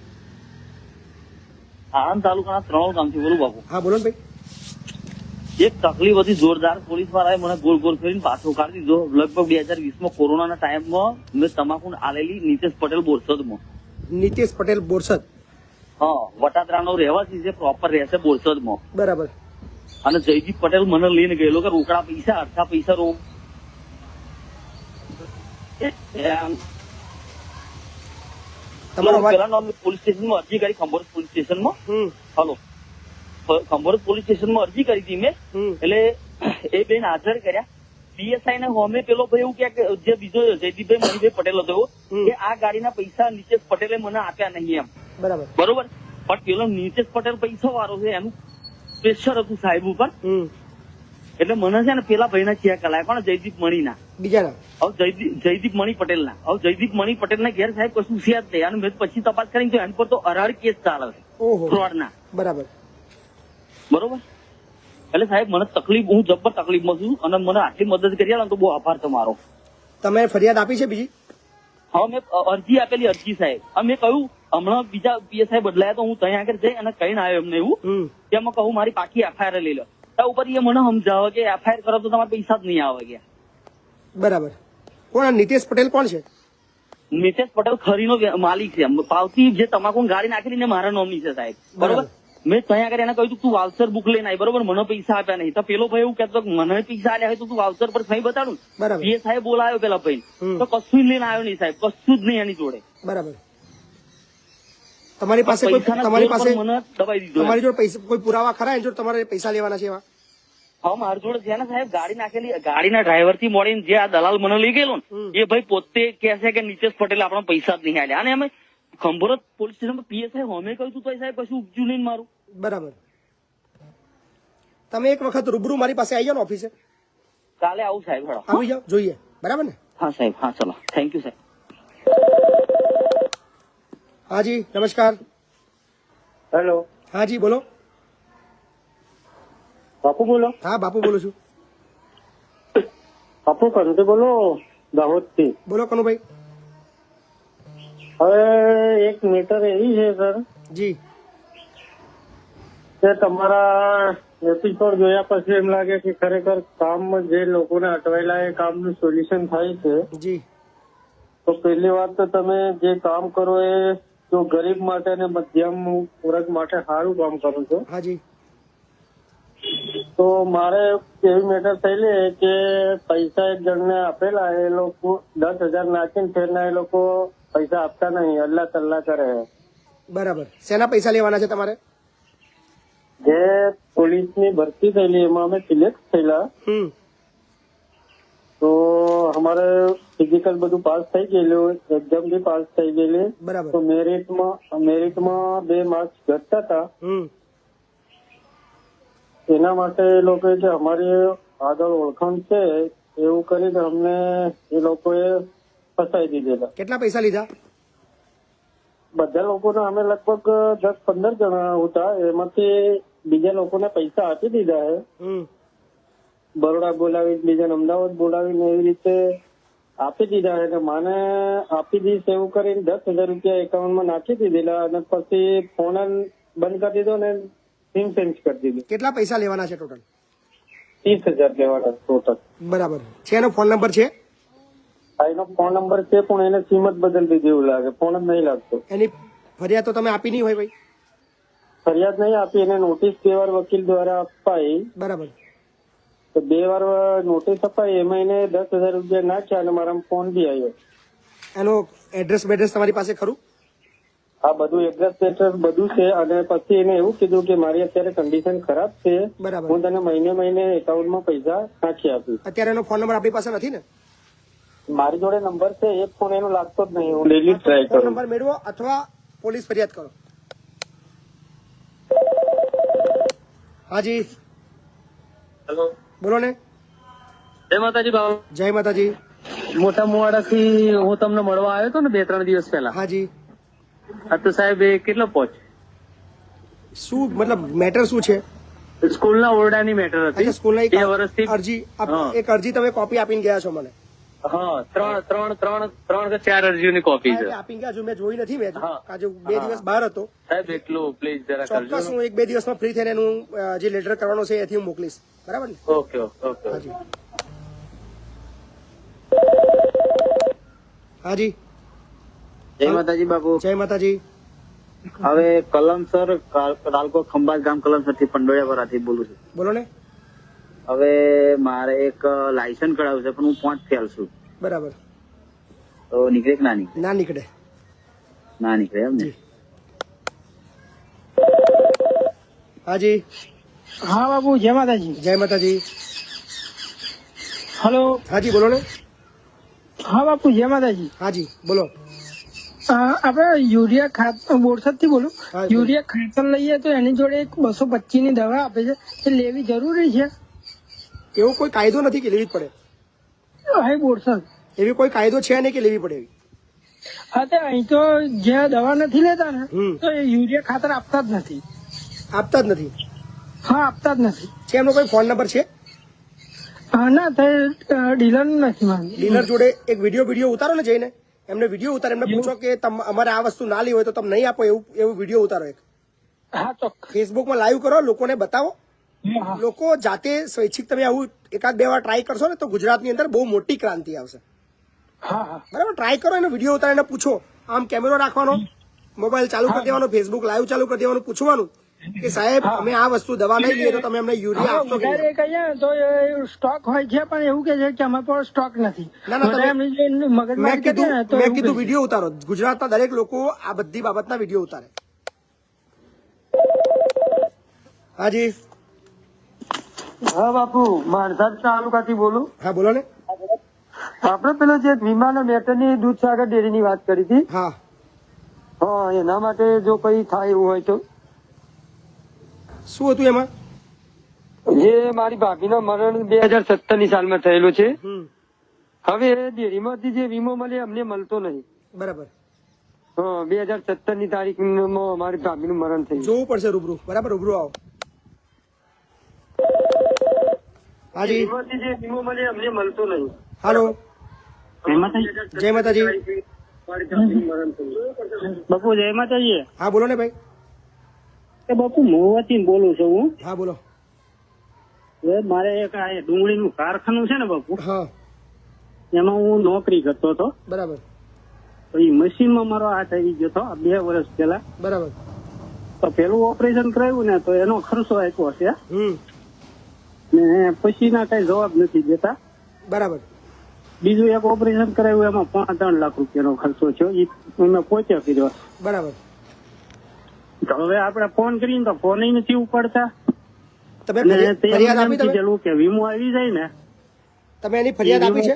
આણંદ તાલુકાના ત્રણ ગામથી બોલું બાપુ. હા બોલો ને ભાઈ. એક તકલીફ હતી જોરદાર. પોલીસ વાળાએ મને ગોળ ગોળ કરીને પાછો કાઢી દીધો. લગભગ 2020માં કોરોનાના ટાઈમમાં મેં તમાકુ આલેલી નીતેશ પટેલ બોરસદમાં. નીતેશ પટેલ બોરસદ? હા, વટાદરાનો રહેવાસી છે, પ્રોપર રહેશે બોરસદમાં. બરાબર. અને જયદીપ પટેલ મને લઈને ગયેલો કે રોકડા પૈસા, અડધા પૈસા પોલીસ સ્ટેશનમાં અરજી કરી, ખંભોર પોલીસ સ્ટેશનમાં. હલો, ખંભોર પોલીસ સ્ટેશનમાં અરજી કરી હતી મેં. એટલે એ બેન હાજર કર્યા. પીએસઆઈ ને હોમે પેલો ભાઈ એવું કે જે બીજો જયદીપભાઈ મણિભાઈ પટેલ હતો કે આ ગાડીના પૈસા નીતેશ પટેલે મને આપ્યા નહીં એમ. બરોબર. પણ પેલો નીતેશ પટેલ પૈસા વાળો છે, એનું પ્રેશર હતું સાહેબ ઉપર. એટલે મને છે ને પેલા ભાઈના ચેક કરાયા, પણ જયદીપ મણીના, બીજાના હવે જયદીપ મણી પટેલના. હવે જયદીપ મણી પટેલના ઘેર સાહેબ કશું છે જ નહીં, અને મેં પછી તપાસ કરી તો એના પર તો અરાર કેસ ચાલે છે ફ્રોડના. બરાબર બરોબર. એટલે સાહેબ મને તકલીફ, હું જબ્બર તકલીફમાં છું, અને મને આટલી મદદ કરી આલો તો બહુ આભાર તમારો. તમે ફરિયાદ આપી છે બીજી? હા, મેં અરજી આપેલી, અરજી સાહેબ. અને મેં કહ્યું હમણાં બીજા પીએસઆઈ બદલાયા તો હું ત્યાં આગળ જઈ અને કહીને આવ્યો એમને એવું કે એમાં કહું મારી પાકી એફઆઈઆર લઈ લો. ત્યાં ઉપર એ મને સમજાવે કે એફઆઈઆર કરો તો તમારે પૈસા જ નહીં આવે ગયા. બરાબર. કોણ નીતેશ પટેલ કોણ છે? નીતેશ પટેલ ખરીનો માલિક છે. પાવતી જે તમાકુ ગાડી નાખેલી ને મારા નોમની છે સાહેબ. બરોબર. મેં ત્યાં આગળ એને કહ્યું તું વાઉચર બુક લઈને આવી, બરોબર, મને પૈસા આપ્યા નહીં. તો પેલો ભાઈ એવું કહેતો મને પૈસા આપ્યા હોય તો તું વાઉચર પર સહી બતાડું. એ સાહેબ બોલાયો પેલા ભાઈ, તો કશું લઈને આવ્યો નહીં સાહેબ, કશું જ નહીં એની જોડે. બરાબર. તમારી પાસે તમારી પાસે મને દબાઈ દીધો. તમારી જોડે પૈસા કોઈ પુરાવા ખરા એની જોડે તમારે પૈસા લેવાના છે એવા? હા, મારી જોડે છે ને સાહેબ, ગાડી નાખેલી, ગાડીના ડ્રાઈવર થી મળીને જે આ દલાલ મને લઈ ગયેલો ને એ ભાઈ પોતે કે છે કે નીતેશ પટેલ આપણને પૈસા જ નહીં આલ્યા. અને અમે ખંભોરત પોલીસ સ્ટેશન પીએસઆઈ હોમે કહ્યું તું તો સાહેબ કશું ઉપજ્યું નહીં મારું. બરાબર. તમે એક વખત રૂબરૂ મારી પાસે આવી જાઓ ને ઓફિસે. કાલે આવું સાહેબ. આવી જાઓ, જોઈએ. બરાબર ને? હા સાહેબ. હા, ચલો, થેન્ક યુ સાહેબ. હાજી નમસ્કાર. હેલો. હાજી બોલો. બાપુ બોલો. હા બાપુ બોલું છું. બાપુ કંતે બોલો, દાહોદ થી. બોલો કનુભાઈ. હવે એક મેટર એવી છે સર જી કે તમારા એપિસોડ જોયા પછી એમ લાગે કે ખરેખર કામ જે લોકોને અટવાયેલા એ કામનું સોલ્યુશન થાય છે. જી. તો પહેલી વાત તો તમે જે કામ કરો એ જો ગરીબ માટે અને મધ્યમ વર્ગ માટે સારું કામ કરો છો. હાજી. તો મારે એવી મેટર થયેલી કે પૈસા એક જણને આપેલા, એ લોકો 10,000 નાખીને ફેરના એ લોકો પૈસા આપતા નહીં, અલ્લા તલ્લા કરે. બરાબર. શેના પૈસા લેવાના છે તમારે? જે પોલીસની ભરતી થયેલી એમાં અમે સિલેક્ટ થયેલા, તો અમારે ફિઝિકલ બધું પાસ થઈ ગયેલું, એક્ઝામ બી પાસ થઈ ગયેલી. બરાબર. તો મેરિટમાં 2 માર્ક્સ ઘટતા હતા. એના માટે એ લોકોએ જે અમારી આગળ ઓળખાણ છે એવું કરીને અમને એ લોકોએ ફસાઈ દીધેલા. કેટલા પૈસા લીધા? બધા લોકોને અમે લગભગ 10-15 જણા હતા, એમાંથી બીજા લોકોને પૈસા આપી દીધા છે. બરોડા બોલાવી, બીજાને અમદાવાદ બોલાવીને એવી રીતે આપી દીધા છે. માને આપી દઈશ એવું કરીને 10,000 રૂપિયા એકાઉન્ટમાં નાખી દીધેલા, અને પછી ફોન બંધ કરી દીધો ને સિમ ચેન્જ કરી દીધું. કેટલા પૈસા લેવાના છે ટોટલ? 30,000 લેવાના ટોટલ. બરાબર. છે એનો ફોન નંબર છે? એનો ફોન નંબર છે પણ એને સિમ જ બદલી દીધી એવું લાગે, ફોન જ નહીં લાગતો. એની ફરિયાદ તો તમે આપી નહીં હોય ભાઈ? ફરિયાદ નહીં આપી, એને નોટિસ 2 વાર વકીલ દ્વારા અપાઈ. બરાબર. તો 2 વાર નોટિસ અપાઈ, એમાં એને 10,000 રૂપિયા નાખ્યા અને મારા ફોન બી આવ્યો. એનો એડ્રેસ બેડ્રેસ તમારી પાસે ખરું? આ બધું એડ્રેસ બધું છે. અને પછી એને એવું કીધું કે મારી અત્યારે કન્ડિશન ખરાબ છે, બરાબર, હું તને મહિને એકાઉન્ટમાં પૈસા નાખી આપીશ. અત્યારે એનો ફોન નંબર આપણી પાસે નથી ને? મારી જોડે નંબર છે, એક ફોન એનો લાગતો જ નહીં. હું ડેલી ટ્રાય ફોન કરું. નંબર મેળવો અથવા પોલીસ ફરિયાદ કરો. હાજી હેલો, બોલો ને. જય માતાજી બાબુ. જય માતાજી. મોટા મુવાડા થી હું તમને મળવા આવ્યો હતો ને 2-3 દિવસ પહેલા. હાજી. હા તો સાહેબ એ કેટલો પહોંચ? શું મતલબ મેટર શું છે? સ્કૂલના ઓરડાની મેટર હતી. સ્કૂલના 2 વર્ષથી અરજી, એક અરજી તમે કોપી આપીને ગયા છો મને? હા, 3 કે 4 અરજીઓની કોપી છે. આપીને ગયા છો, મેં જોઈ નથી. મેં આજે 2 દિવસ બહાર હતો સાહેબ, એટલું પ્લીઝ જરા કરજો. ચોક્કસ હું 1-2 દિવસમાં ફ્રી થઈને એનું જે લેટર કરવાનો છે એથી હું મોકલીશ. બરાબર ને? Okay okay. હાજી. હાજી. જય માતાજી બાપુ. જય માતાજી. હવે કલમસર તાલુકો ખંભાત ગામ કલમસર થી પંડોળિયાપરાથી બોલું છું. બોલો ને. હવે મારે એક લાયસન્સ કઢાવ્યું છે પણ હું 5 ફેલ છું. બરાબર. તો નીકળે કે ના નીકળે? ના નીકળે. ના નીકળે એમ ને? હાજી. હા બાબુ, જય માતાજી. જય માતાજી. હેલો. હાજી બોલો ને. હા બાપુ, જય માતાજી. હાજી બોલો. આપણે યુરિયા ખાતર બોરસદ થી બોલું, યુરિયા ખાતર લઈએ તો એની જોડે 225 ની દવા આપે છે, એ લેવી જરૂરી છે? એવો કોઈ કાયદો નથી કે લેવી જ પડે. હા, બોરસદ એવી કોઈ કાયદો છે નહીં કે લેવી પડે એવી. હા, તો અહીં તો જ્યાં દવા નથી લેતા ને તો એ યુરિયા ખાતર આપતા જ નથી. આપતા જ નથી? હા, આપતા જ નથી. છે એમનો કોઈ ફોન નંબર છે? હા, ના, તે ડીલર નથી માંગે. ડીલર જોડે એક વિડીયો ઉતારો ને, જઈને એમને વિડીયો ઉતારો, એમને પૂછો કે અમારે આ વસ્તુ ના લેવી હોય તો તમે નહીં આપો, એવું વિડીયો ઉતારો એક. હા, ચોક્કસ. ફેસબુકમાં લાઈવ કરો, લોકોને બતાવો. લોકો જાતે સ્વૈચ્છિક તમે આવું 1-2 વાર ટ્રાય કરશો ને તો ગુજરાતની અંદર બહુ મોટી ક્રાંતિ આવશે. બરાબર, ટ્રાય કરો, એનો વિડીયો ઉતારીને પૂછો. આમ કેમેરો રાખવાનો, મોબાઈલ ચાલુ કરી દેવાનો, ફેસબુક લાઈવ ચાલુ કરી દેવાનું, પૂછવાનું કે સાહેબ અમે આ વસ્તુ દવા નહીં લઈએ તો તમે અમને યુરિયા આપશો કે નહીં? કહીએ તો સ્ટોક હોય છે, પણ એવું કે છે કે અમારા પાસે સ્ટોક નથી. મેં કીધું વિડીયો ઉતારો. ગુજરાતના દરેક લોકો આ બધી બાબતના વિડીયો ઉતારે. હાજી. હા બાપુ, માણસા તાલુકાથી બોલું. હા, બોલો ને. આપણે પેલો જે વીમાના મેટરની દૂધસાગર ડેરીની વાત કરી હતી. હા, એના માટે જો કઈ થાય એવું હોય તો. શું હતું એમાં? જે મારી ભાભીનું મરણ 2017 ની સાલમાં થયેલું છે. હવે ડેરીમાંથી જે વીમો મળે અમને મળતો નહીં. બરાબર. 2017 ની તારીખ મારી ભાભીનું મરણ થયું. જોવું પડશે રૂબરૂ. બરાબર, રૂબરૂ આવો. હાજી. જે વીમો મળે અમને મળતો નહીં. હાલો, જય માતાજી. બાપુ જય માતાજી. હા, બોલો ને ભાઈ. બાપુ મોવાથી બોલું છું હું. હા, બોલો. મારે એક ડુંગળીનું કારખાનું છે ને બાપુ, હા, એમાં હું નોકરી કરતો હતો. બરાબર. તો એ મશીનમાં મારો હાથ આવી ગયો હતો 2 વર્ષ પહેલા. બરાબર. તો પેલું ઓપરેશન કરાવ્યું ને તો એનો ખર્ચો આપ્યો છે, ને પછી ના કઈ જવાબ નથી દેતા. બરાબર. બીજું એક ઓપરેશન કરાવ્યું, એમાં 3 લાખ રૂપિયાનો ખર્ચો થયો, એ અમે પહોંચ્યા કર્યો. બરાબર. તો હવે આપણે ફોન કરીને તો ફોન નથી ઉપાડતા. તમે ફરિયાદ આપી? તમે કે વીમો આવી જાય ને. તમે એની ફરિયાદ આપી છે?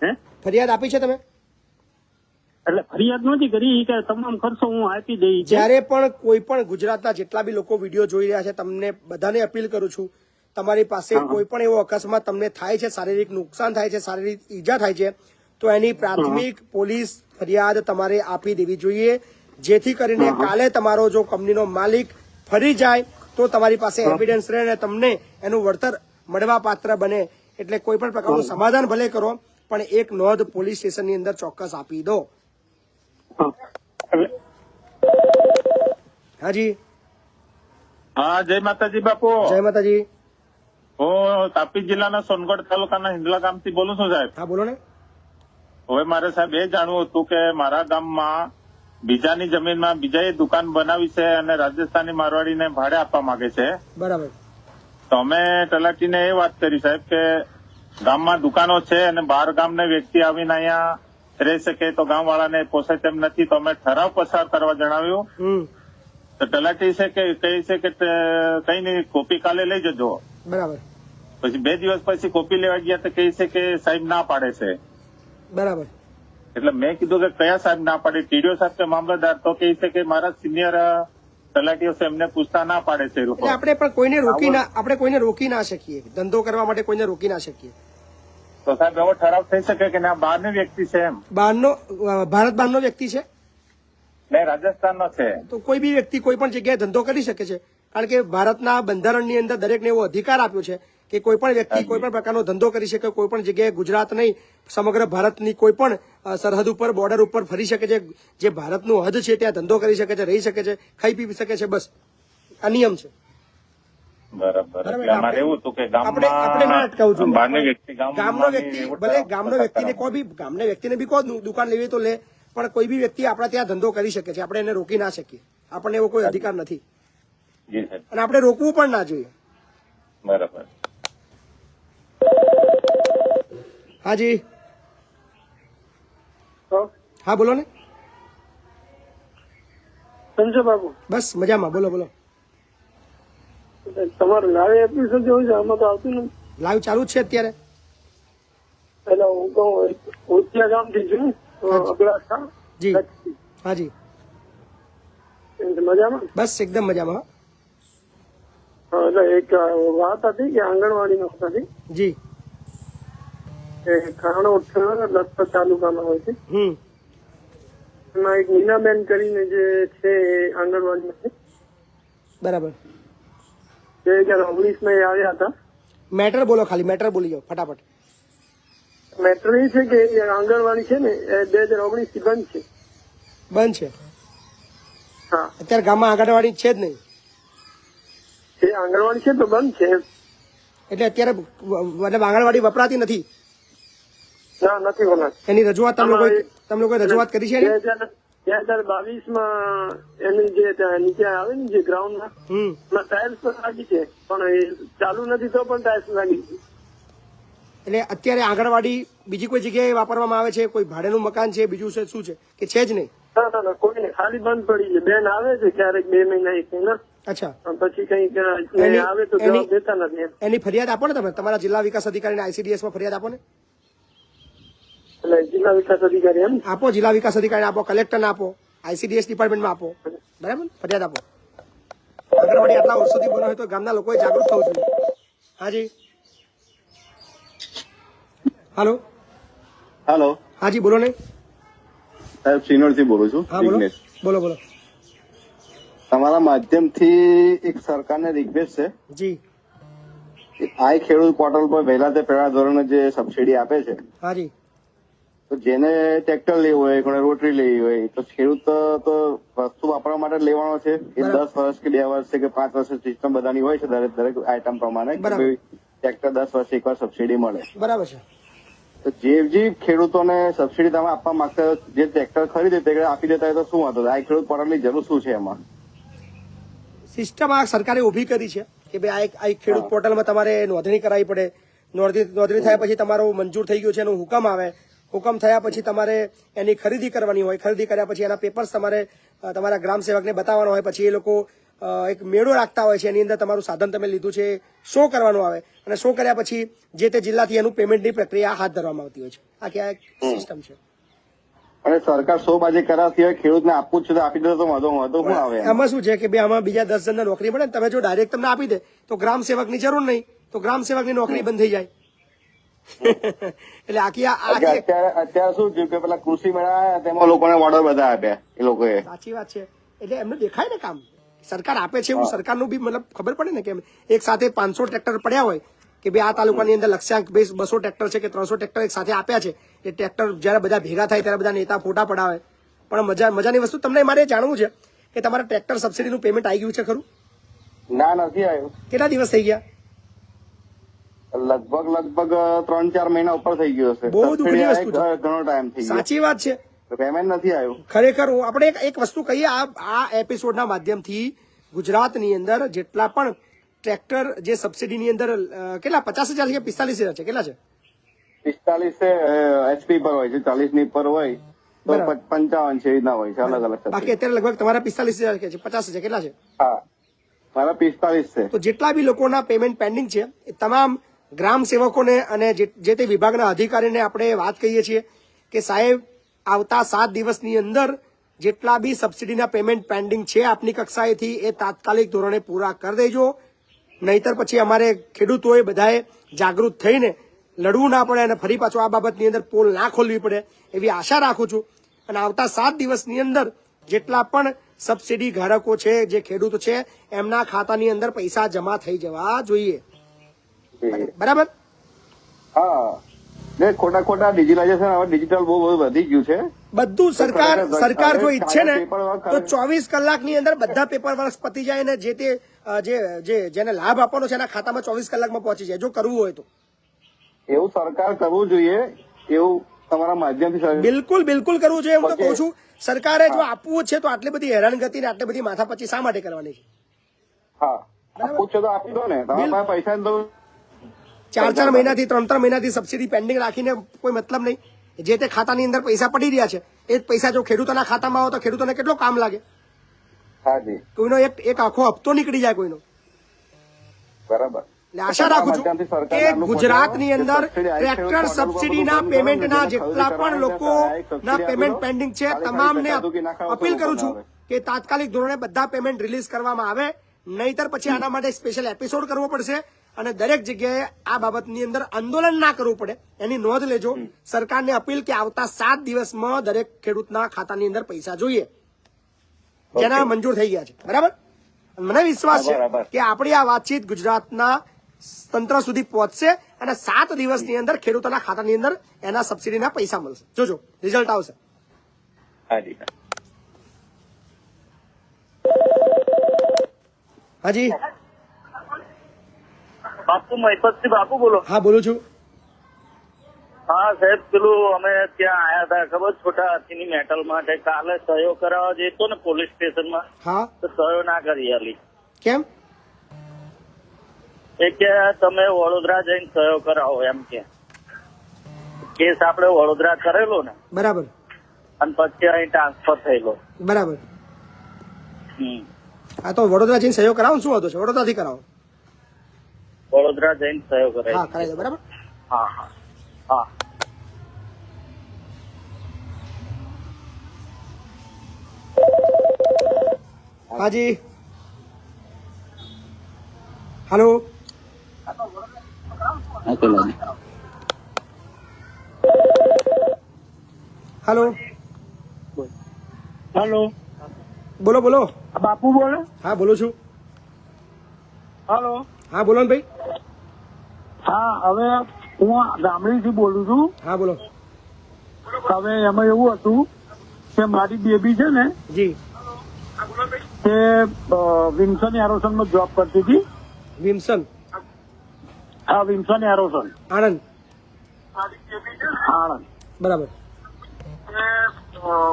હે, ફરિયાદ આપી છે તમે? એટલે ફરિયાદ નથી કરી કે તમામ ખર્ચો હું આપી દઈ. જયારે પણ કોઈ પણ ગુજરાતના જેટલા બી લોકો વિડીયો જોઈ રહ્યા છે, તમને બધાને અપીલ કરું છું, તમારી પાસે કોઈ પણ એવો અકસ્માત તમને થાય છે, શારીરિક નુકસાન થાય છે, શારીરિક ઈજા થાય છે, તો એની પ્રાથમિક પોલીસ ફરિયાદ તમારે આપી દેવી જોઈએ, જેથી કરીને કાલે તમારો જો કંપનીનો માલિક ફરી જાય તો તમારી પાસે એવિડન્સ રહે અને તમને એનું વળતર મળવા પાત્ર બને. એટલે કોઈ પણ પ્રકારનું સમાધાન ભલે કરો, પણ એક નોંધ પોલીસ સ્ટેશનની અંદર ચોક્કસ આપી દો. હાજી. હા, જય માતાજી બાપુ. જય માતાજી. હું તાપી જિલ્લાના સોનગઢ તાલુકાના હિંદલા ગામથી બોલું છું સાહેબ. હા, બોલો ને. હવે મારે સાહેબ એ જાણવું હતું કે મારા ગામમાં બીજાની જમીનમાં બીજાએ દુકાન બનાવી છે અને રાજસ્થાની મારવાડીને ભાડે આપવા માંગે છે. બરાબર. તો અમે તલાટીને એ વાત કરી સાહેબ કે ગામમાં દુકાનો છે અને બહાર ગામને વ્યક્તિ આવીને અહીંયા રહી શકે તો ગામ વાળાને પોસાય તેમ નથી, તો અમે ઠરાવ પસાર કરવા જણાવ્યું. તો તલાટી છે કે કહે છે કે કઈ નહીં, કોપી કાલે લઈ જજો. બરાબર. પછી 2 દિવસ પછી કોપી લેવા ગયા તો કહે છે કે સાહેબ ના પાડે છે. બરાબર. એટલે મેં કીધું કે કયા સાહેબ ના પાડે, ટીડીઓ સાહેબ કે મામલતદાર? તો કહે છે કે મારા સિનિયર તલાટીઓ છે એમને પૂછતા ના પાડે છે. આપણે પણ કોઈને રોકી ના શકીએ, ધંધો કરવા માટે કોઈને રોકી ના શકીએ. તો સાહેબ એવો ઠરાવ થઈ શકે કે ના બહારની વ્યક્તિ છે એમ? ભારત બહારનો વ્યક્તિ છે નહીં, રાજસ્થાનનો છે. તો કોઈ બી વ્યક્તિ કોઈ પણ જગ્યાએ ધંધો કરી શકે છે, કારણ કે ભારતના બંધારણની અંદર દરેકને એવો અધિકાર આપ્યો છે કે કોઈ પણ વ્યક્તિ કોઈ પણ પ્રકારનો ધંધો કરી શકે, કોઈ પણ જગ્યાએ, ગુજરાત નહીં સમગ્ર ભારતની કોઈ પણ સરહદ ઉપર, બોર્ડર ઉપર ફરી શકે છે, જે ભારતનું હદ છે ત્યાં ધંધો કરી શકે છે, રહી શકે છે, ખાઈ પી શકે છે. બસ આ નિયમ છે. બરાબર. અમારે એવું હતું કે આપણે ના અટકાવવું જોઈએ. ગામનો વ્યક્તિ ભલે ગામના વ્યક્તિને બી કહો દુકાન લેવી તો લે, પણ કોઈ બી વ્યક્તિ આપણા ત્યાં ધંધો કરી શકે છે, આપણે એને રોકી ના શકીએ. આપણને એવો કોઈ અધિકાર નથી અને આપણે રોકવું પણ ના જોઈએ. બરાબર. હાજી. હા, બોલો ને. સંજય બાબુ. બસ મજામાં. બોલો બોલો. તમારું લાઈવ એપિસોડ જેવું છે, આમાં તો આવતું નથી. લાઈવ ચાલુ જ છે અત્યારે. એટલે હું કહું ઉત્યા ગામથી છું, અબડાસા. જી હા જી મજામાં? બસ એકદમ મજામાં. એટલે એક વાત હતી કે આંગણવાડી નો હતી જી કે ખાણોદ લખપત તાલુકામાં હોય છે. એમાં એક મીનાબેન કરીને જે છે આંગણવાડીમાં છે. બરાબર. 2019 માં આવ્યા હતા. મેટર બોલો, ખાલી મેટર બોલી જાઓ ફટાફટ. મેટર એ છે કે આંગણવાડી છે ને એ 2019 થી બંધ છે. બંધ છે? હા. અત્યારે ગામમાં આંગણવાડી છે જ નહીં? એ આંગણવાડી છે તો બંધ છે. એટલે અત્યારે મતલબ આંગણવાડી વપરાતી નથી? ના, નથી બોલાતી. એની રજૂઆત તમે લોકોએ રજૂઆત કરી છે? 2022 માં એની જે ત્યાં નીચે આવે ને જે ગ્રાઉન્ડ માં ટાઇલ્સ પણ લાગી છે, પણ એ ચાલુ નથી તો પણ ટાઇલ્સ લાગી છે. એટલે અત્યારે આંગણવાડી બીજી કોઈ જગ્યાએ વાપરવામાં આવે છે? કોઈ ભાડેનું મકાન છે, બીજું છે, શું છે કે છે જ નહીં? ના, કોઈ નહીં, ખાલી બંધ પડી છે. બેન આવે છે ક્યારેક 2 મહિના 1 મહિના. અચ્છા. પછી કઈ આવે તો જવાબ દેતા નથી. એની ફરિયાદ આપો ને તમે તમારા જિલ્લા વિકાસ અધિકારીને ICDS માં ફરિયાદ આપો ને. એટલે જિલ્લા વિકાસ અધિકારી એમ આપો, જિલ્લા વિકાસ અધિકારીને આપો, કલેક્ટરને આપો, ICDS ડિપાર્ટમેન્ટમાં આપો. બરાબર, ફરિયાદ આપો. આંગણવાડી આટલા વર્ષોથી બનો હોય તો ગામના લોકોએ જાગૃત થવું જોઈએ. હાજી હાલો. હાલો. હાજી બોલો ને સાહેબ, શ્રીનોરથી બોલું છું. હા બોલો બોલો બોલો. તમારા માધ્યમથી એક સરકારને રિક્વેસ્ટ છે. જી. આ ખેડૂત પોર્ટલ પર પહેલા તે પહેલા ધોરણે જે સબસિડી આપે છે, હાજી, તો જેને ટ્રેક્ટર લેવું હોય, કોને રોટરી લેવી હોય, તો ખેડૂત તો વસ્તુ વાપરવા માટે લેવાનો છે. એ 10 વર્ષ કે 2 વર્ષ કે 5 વર્ષ સિસ્ટમ બધાની હોય છે દરેક આઈટમ પ્રમાણે. ટ્રેક્ટર 10 વર્ષે એકવાર સબસિડી મળે. બરાબર છે. તો જે ખેડૂતોને સબસિડી તમે આપવા માંગતા હોય, જે ટ્રેક્ટર ખરીદે તે આપી દેતા હોય તો શું વાંધો? આ ખેડૂત પોર્ટલની જરૂર શું છે? એમાં સિસ્ટમ આ સરકારે ઉભી કરી છે કે ભાઈ આ એક ખેડૂત પોર્ટલમાં તમારે નોંધણી કરાવવી પડે. નોંધણી થયા પછી તમારો મંજૂર થઈ ગયું છે એનો હુકમ આવે. હુકમ થયા પછી તમારે એની ખરીદી કરવાની હોય. ખરીદી કર્યા પછી એના પેપર્સ તમારે તમારા ગ્રામ સેવકને બતાવવાનો હોય. પછી એ લોકો એક મેળો રાખતા હોય છે, એની અંદર તમારું સાધન તમે લીધું છે શો કરવાનું આવે, અને શો કર્યા પછી જે તે જિલ્લાથી એનું પેમેન્ટની પ્રક્રિયા હાથ ધરવામાં આવતી હોય છે. આ ક્યાં સિસ્ટમ છે. અને સરકાર શોબાજી કરાવતી હોય, ખેડૂતને આપવું જ છે તો આપી દે તો વાંધો શું આવે? એમાં શું છે કે ભાઈ આમાં બીજા 10 જણને નોકરી મળે ને, તમે જો ડાયરેક્ટ તમને આપી દે તો ગ્રામ સેવકની જરૂર નહીં, તો ગ્રામ સેવકની નોકરી બંધ થઈ જાય. એટલે અત્યારે શું થયું કે પેલા કૃષિ મેળા તેમાં લોકોને ઓર્ડર બધા આપ્યા એ લોકોએ. સાચી વાત છે. એટલે એમને દેખાય ને કામ સરકાર આપે છે એવું સરકારનું બી મતલબ ખબર પડે ને કે એક સાથે 500 ટ્રેક્ટર પડ્યા હોય કે ભાઈ આ તાલુકાની અંદર લક્ષ્યાંક 200 ટ્રેક્ટર છે કે 300 ટ્રેક્ટર એક સાથે આપ્યા છે. એ ટ્રેક્ટર જયારે બધા ભેગા થાય ત્યારે બધા નેતા ફોટા પડાવે. પણ મજાની વસ્તુ તમને મારે જાણવું છે કે તમારા ટ્રેક્ટર સબસિડીનું પેમેન્ટ આવી ગયું છે ખરું? ના, નથી આવ્યું. કેટલા દિવસ થઈ ગયા? લગભગ 3-4 મહિના ઉપર થઈ ગયો છે. બહુ દુઃખની વસ્તુ છે. ઘણો ટાઈમ થઈ ગયો. સાચી વાત છે. પેમેન્ટ નથી આવ્યું. ખરેખર આપણે એક વસ્તુ કહીએ, આ એપિસોડના માધ્યમથી ગુજરાતની અંદર જેટલા પણ ટ્રેક્ટર જે સબસિડીની અંદર કેટલા 50,000 કે 45,000 છે? કેટલા છે? 45 HP પર હોય છે, 40 ની પર હોય તો 55 છે, એવી હોય છે, અલગ અલગ. બાકી અત્યારે લગભગ તમારા 45,000 કે 50,000 કેટલા છે? હા, મારા 45 છે. તો જેટલા બી લોકોના પેમેન્ટ પેન્ડિંગ છે એ તમામ ગ્રામ સેવકોને અને જે તે વિભાગના અધિકારીને આપણે વાત કહીએ છીએ કે સાહેબ આવતા 7 દિવસની અંદર જેટલા બી સબસિડીના પેમેન્ટ પેન્ડિંગ છે આપની કક્ષાએથી એ તાત્કાલિક ધોરણે પૂરા કરી દેજો. નહીતર પછી અમારે ખેડૂતોએ બધાએ જાગૃત થઈને લડવું ના પડે અને ફરી પાછો આ બાબતની અંદર પોલ ના ખોલવી પડે એવી આશા રાખું છું. અને આવતા 7 દિવસની અંદર જેટલા પણ સબસિડી ધારકો છે, જે ખેડૂતો છે, એમના ખાતાની અંદર પૈસા જમા થઈ જવા જોઈએ. બરાબર? હા, ખોટા ડિજિટલાઇઝેશન હવે ડિજિટલ બહુ વધી ગયું છે. બધું સરકાર જો ઈચ્છે ને તો 24 કલાકની અંદર બધા પેપર વર્ક પતી જાય ને જે તે જેને લાભ આપવાનો છે એના ખાતામાં 24 કલાકમાં પહોંચી જાય, જો કરવું હોય તો. એવું સરકાર કરવું જોઈએ, એવું તમારા માધ્યમથી. બિલકુલ કરવું જોઈએ. હું તો કહું છું સરકારે જો આપવું છે તો આટલી બધી હેરાનગતિ ને આટલી બધી માથાપચ્ચી શા માટે કરવાની છે? હા, આપવું છે તો આપી દો ને. તમારા પાસે પૈસા તો 4 મહિનાથી 3 મહિનાથી સબસિડી પેન્ડિંગ રાખીને કોઈ મતલબ નહીં. જે તે ખાતાની અંદર પૈસા પડી રહ્યા છે એ જ પૈસા જો ખેડૂતોના ખાતામાં આવે તો ખેડૂતોને કેટલો કામ લાગે. કોઈનો એક આખો હપ્તો નીકળી જાય કોઈનો. બરાબર. એટલે આશા રાખું છું કે ગુજરાતની અંદર ટ્રેક્ટર સબસિડીના પેમેન્ટના જેટલા પણ લોકોના પેમેન્ટ પેન્ડિંગ છે તમામને અપીલ કરું છું કે તાત્કાલિક ધોરણે બધા પેમેન્ટ રિલીઝ કરવામાં આવે, નહીતર પછી આના માટે સ્પેશિયલ એપિસોડ કરવો પડશે અને દરેક જગ્યાએ આ બાબતની અંદર આંદોલન ના કરવું પડે એની નોંધ લેજો. સરકારને અપીલ કે આવતા 7 દિવસમાં દરેક ખેડૂતના ખાતાની અંદર પૈસા જોઈએ, જેના મંજૂર થઈ ગયા છે. બરાબર. મને વિશ્વાસ છે કે આપણી આ વાતચીત ગુજરાતના તંત્ર સુધી પહોંચશે અને 7 દિવસની અંદર ખેડૂતોના ખાતાની અંદર એના સબસિડીના પૈસા મળશે. જોજો રિઝલ્ટ આવશે. હાજી બાપુ મહિપતસિંહ બાપુ બોલો? હા બોલું છું. હા સાહેબ, પેલું અમે ત્યાં આયા હતા ખબર છોટા હાથીની મેટલ માટે, કાલે સહયો કરાવવા જતો ને પોલીસ સ્ટેશનમાં. હા. તો સહયો ના કરી આલી. કેમ? એ કે તમે વડોદરા જઈને સહયો કરાવો એમ કે. કેસ આપણે વડોદરા કરેલો ને. બરાબર. અને પછી અહીં ટ્રાન્સફર થયેલો. બરાબર. હા તો વડોદરા જઈને સહયો કરાવો. શું હતો? વડોદરાથી કરાવો. વડોદરા જઈને સહયો કરાવી. હા કરાવી દો. બરાબર. હા હા હા. હાજી હેલો. હેલો હેલો, બોલો બોલો. બાપુ બોલે? હા બોલું છું. હેલો. હા બોલો ને ભાઈ. હા, હવે હું ગામડીથી બોલું છું. હા બોલો. હવે એમાં એવું હતું કે મારી બેબી છે ને, જી, તે વિમસન એરોસનમાં જોબ કરતી હતી. વિમસન? હા, વિમસન એરોસન, આણંદ. આણંદ. બરાબર.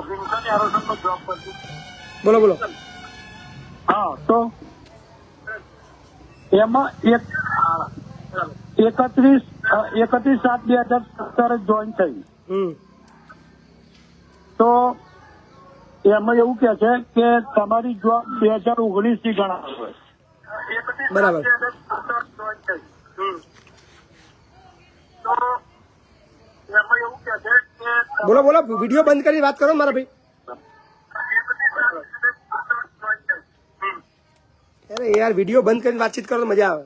વિમસન એરોસનમાં જોબ કરતી. બોલો બોલો. હા, તો એમાં 31/7/2017 જોઈન થઈ. તો એમાં એવું કે છે કે તમારી જોબ 2019 થી ગણાવે. બરાબર. બોલો બોલો. વિડીયો બંધ કરી વાત કરો મારા ભાઈ. અરે યાર, વિડીયો બંધ કરીને વાતચીત કરો તો મજા આવે.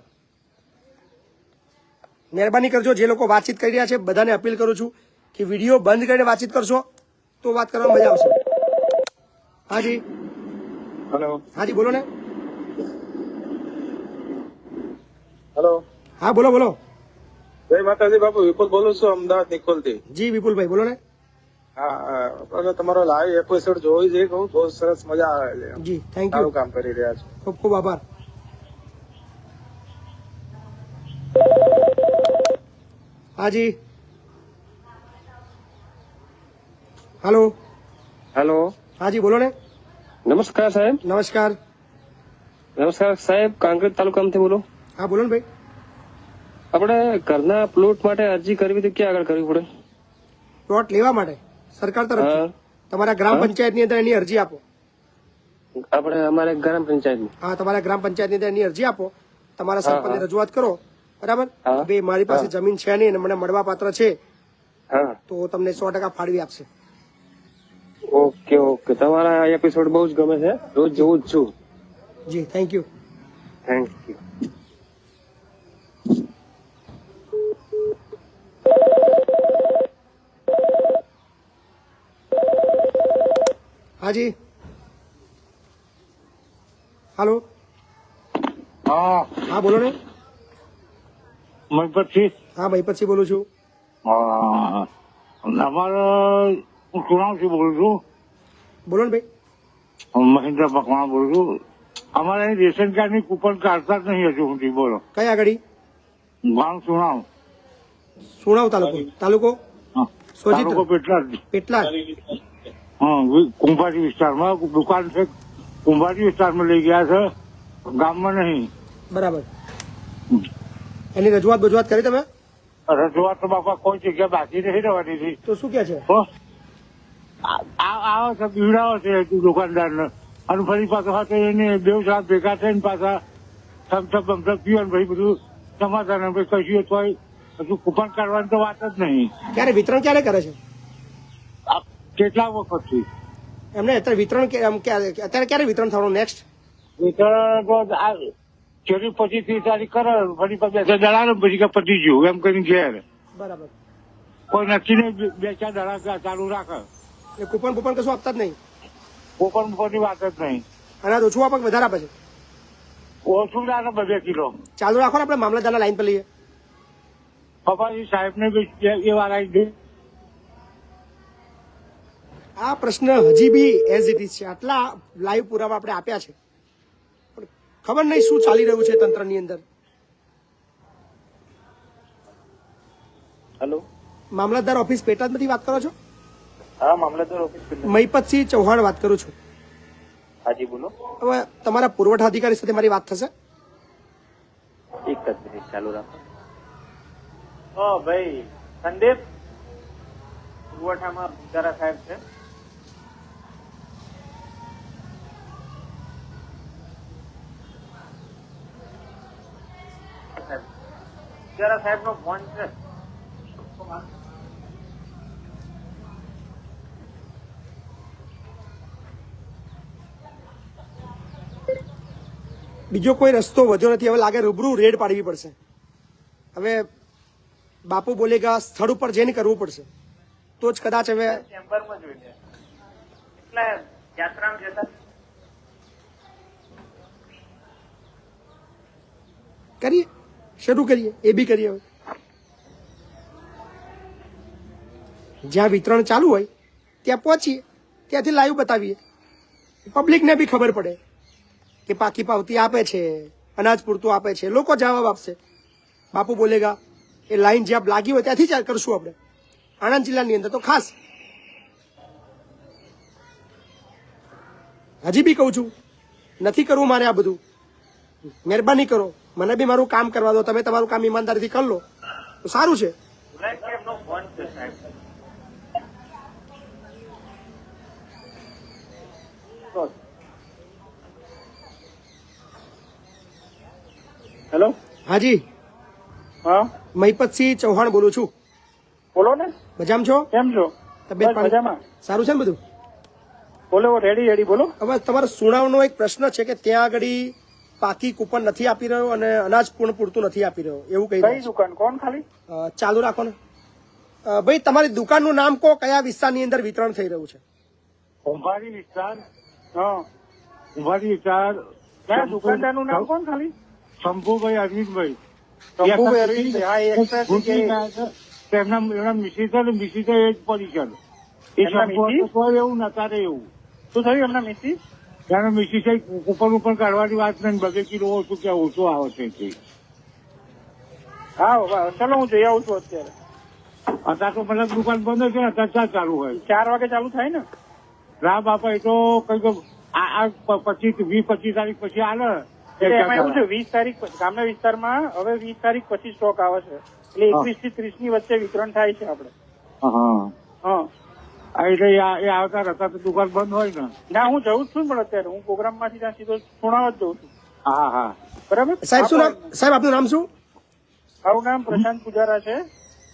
મહેરબાની કરજો. જે લોકો વાતચીત કરી રહ્યા છે બધાને અપીલ કરું છું કે વિડીયો બંધ કરીને વાતચીત કરશો તો વાત કરવામાં મજા આવશે. હાજી હેલો. હાજી બોલો ને. હેલો. હા બોલો બોલો. જય માતાજી બાપુ, વિપુલ બોલું છું, અમદાવાદ નિકોલથી. જી વિપુલભાઈ બોલો ને. હા, તમારો લાઈવ એપિસોડ જોઈ છે, બહુ સરસ મજા આવે છે. જી થેન્ક યુ. સારું કામ કરી રહ્યા છો. ખૂબ ખૂબ આભાર. હાજી હેલો. હેલો. હાજી બોલો ને. નમસ્કાર સાહેબ. નમસ્કાર. નમસ્કાર સાહેબ, કાંકરેજ તાલુકામાંથી બોલો. હા બોલો ને ભાઈ. આપણે ઘરના પ્લોટ માટે અરજી કરવી તો ક્યાં આગળ કરવી પડે? પ્લોટ લેવા માટે સરકાર તરફથી તમારા ગ્રામ પંચાયતની અંદર એની અરજી આપો. આપણે અમારે ગ્રામ પંચાયત? હા, તમારા ગ્રામ પંચાયતની અંદર એની અરજી આપો. તમારા સરપંચને રજૂઆત કરો. બરાબર. ભાઈ મારી પાસે જમીન છે નહીં અને મને મળવા પાત્ર છે, તો તમને 100% ફાળવી આપશે. Okay okay. તમારા એપિસોડ બહુ જ ગમે છે, રોજ જોઉં જ છું. જી થેન્ક યુ. Thank you. હાજી હેલો. હા હા બોલો ને. મહિપતસિંહ. હા મહિપતસિંહ બોલું છું. અમારે હું સુણાવથી બોલું છું. બોલો ને ભાઈ. મહેન્દ્ર મકવાણા બોલું છું. અમારે અહીં રેશન કાર્ડ ની કૂપન કાઢતા જ નહીં હજુ સુધી. બોલો કઈ આગળ? ગામ સુણાવ. સુણાવ તાલુકો તાલુકો પેટલાદ. પેટલાદ. હા, કુંભારી વિસ્તારમાં દુકાન છે. કુંભારી વિસ્તારમાં લઈ ગયા છે, ગામમાં નહીં. બરાબર. એની રજૂઆત કરી તમે? રજૂઆત તો બાપા કોઈ જગ્યા બાકી નહીં રહેવાની. તો શું કે છે? આવો છે, પીવડાવો છે દુકાનદાર ને, અને ફરી પાછો એને બે સાત ભેગા થઈને પાછા થમથપ બમથપ પીવાનું ભાઈ બધું સમાધાન આપણે કહીએ તો હજુ કૂપન કાઢવાની તો વાત જ નહીં. ક્યારે વિતરણ ક્યારે કરે છે? કેટલા વખતથી એમને અત્યારે વિતરણ અત્યારે ક્યારે વિતરણ થવાનું નેક્સ્ટ? વિતરણ તો જેની પછી 30 તારીખ કરે ફરી પછી 2 દડા પછી કે પતી ગયું એમ કરીને ઘેર. બરાબર. કોઈ નક્કી નહીં 2-4 દડા ચાલુ રાખે. એ કૂપન કશું આપતા જ નહીં? કૂપન ની વાત જ નહીં. અનાજ ઓછું આપે વધારે આપે છે? ઓછું રાખે 2 કિલો. ચાલુ રાખો ને, આપણે મામલતદારના લાઈન પર લઈએ. પપ્પાજી સાહેબ ને એ વાર આવી દે. આ પ્રશ્ન હજી બી એઝ ઇટ ઇઝ છે. આટલા લાઈવ પુરાવા આપણે આપ્યા છે, પણ ખબર નહીં શું ચાલી રહ્યું છે તંત્રની અંદર. હેલો, મામલતદાર ઓફિસ પેટાદમાંથી વાત કરો છો? હા, મામલતદાર ઓફિસ. મહિપતસિંહ ચૌહાણ વાત કરું છું. હાજી બોલો. હવે તમારા પુરવઠા અધિકારી સાથે મારી વાત થશે? એક જ મિનિટ ચાલુ રાખો. ભાઈ સંદીપ, પુરવઠામાં બિચારા સાહેબ છે. બિચારા સાહેબ નો ફોન છે. બીજો કોઈ રસ્તો વધ્યો નથી. હવે લાગે રૂબરૂ રેડ પાડવી પડશે. હવે બાપુ બોલેગા સ્થળ ઉપર જઈને કરવું પડશે તો જ કદાચ હવે ચેમ્બરમાં જોઈ લે. એટલે યાત્રામાં જતા કરીએ, શરૂ કરીએ, એ બી કરીએ. હવે જ્યાં વિતરણ ચાલુ હોય ત્યાં પહોંચીએ, ત્યાંથી લાઈવ બતાવીએ, પબ્લિકને બી ખબર પડે કે પાકી પાવતી આપે છે, અનાજ પૂરતું આપે છે, લોકો જવાબ આપશે. બાપુ બોલેગા એ લાઈન જ્યાં લાગી હોય ત્યાંથી જ કરશું આપણે. આણંદ જિલ્લાની અંદર તો ખાસ. હજી બી કહું છું, નથી કરવું મારે આ બધું. મહેરબાની કરો, મને બી મારું કામ કરવા દો. તમે તમારું કામ ઈમાનદારીથી કરી લો તો સારું છે. હેલો, હાજી. હા, મહિપતસિંહ ચૌહાણ બોલું છું. બોલો ને. મજામાં છો? કેમ છો? તબિયત પાણી મજામાં. સારું છે ને બધું? બોલો, રેડી બોલો. હવે તમારા સુનાવનો એક પ્રશ્ન છે કે ત્યાં આગળ પાકી કૂપન નથી આપી રહ્યો અને અનાજ પૂર્ણ પૂરતું નથી આપી રહ્યો એવું કહી કઈ દુકાન? કોણ? ખાલી ચાલુ રાખો ને. ભાઈ તમારી દુકાનનું નામ કહો, કયા વિસ્તારની અંદર વિતરણ થઈ રહ્યું છે? કુંભારી વિસ્તાર. હા, કુંભારી વિસ્તાર. કયા દુકાનદારનું નામ કોણ? ખાલી શંભુભાઈ અરવિંદભાઈ. શંભુભાઈ અરવિંદભાઈ. હા, એ એમના મિસિસ છે ને, મિસિસ એ જ પડી છે. એ શંભુ એવું નતા રે એવું. શું થયું એમના મિસિસ? એના મિસિસ ઉપર કાઢવાની વાત નહીં. 2 કિલો ઓછું કે ઓછું આવે છે. હા, ચલો હું જઈ આવું છું અત્યારે. અત્યારે તો મતલબ દુકાન બંધ છે ને, અત્યારે ચાલુ હોય. 4 વાગે ચાલુ થાય ને? રાહ બાપા એ તો કઈ 20-25 તારીખ પછી આવે. એમાં એવું છે 20 તારીખ ગામના વિસ્તારમાં હવે 20 તારીખ પછી સ્ટોક આવે છે. એટલે 21 થી 30 ની વચ્ચે વિતરણ થાય છે આપડે. હા, એટલે એ આવતા હતા તો દુકાન બંધ હોય ને. ના, હું જઉં જ છું પણ અત્યારે હું પ્રોગ્રામ માંથી ત્યાં સીધો સુણાવવા જ જઉં છું. હા, બરાબર. સાહેબ શું નામ? સાહેબ આપનું નામ શું? મારું નામ પ્રશાંત પૂજારા છે.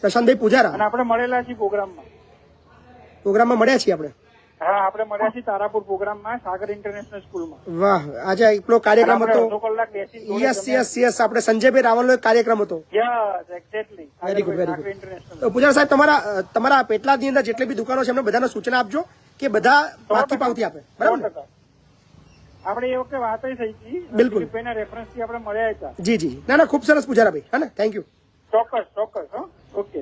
પ્રશાંતભાઈ પૂજારા. અને આપણે મળેલા છીએ પ્રોગ્રામમાં. પ્રોગ્રામમાં મળ્યા છીએ આપણે? હા, આપણે મળ્યા છીએ તારાપુર પ્રોગ્રામમાં, સાગર ઇન્ટરનેશનલ સ્કૂલમાં. વાહ, આજે એકલો કાર્યક્રમ હતો. કલાક બેસી. યસ, આપણે સંજયભાઈ રાવલનો એક કાર્યક્રમ હતો. Yes, exactly. Very good. તો પૂજારા સાહેબ, તમારા પેટલાદની અંદર જેટલી બી દુકાનો છે એમને બધાને સૂચના આપજો કે બધા પાકી પાવતી આપે. બરાબર ને? આપણે એ વખતે વાત થઈ હતી. બિલકુલ. રેફરન્સ થી આપણે મળ્યા હતા. જી. ના, ખૂબ સરસ પૂજારાભાઈ. હા ને, થેન્ક યુ. ચોક્કસ. ઓકે.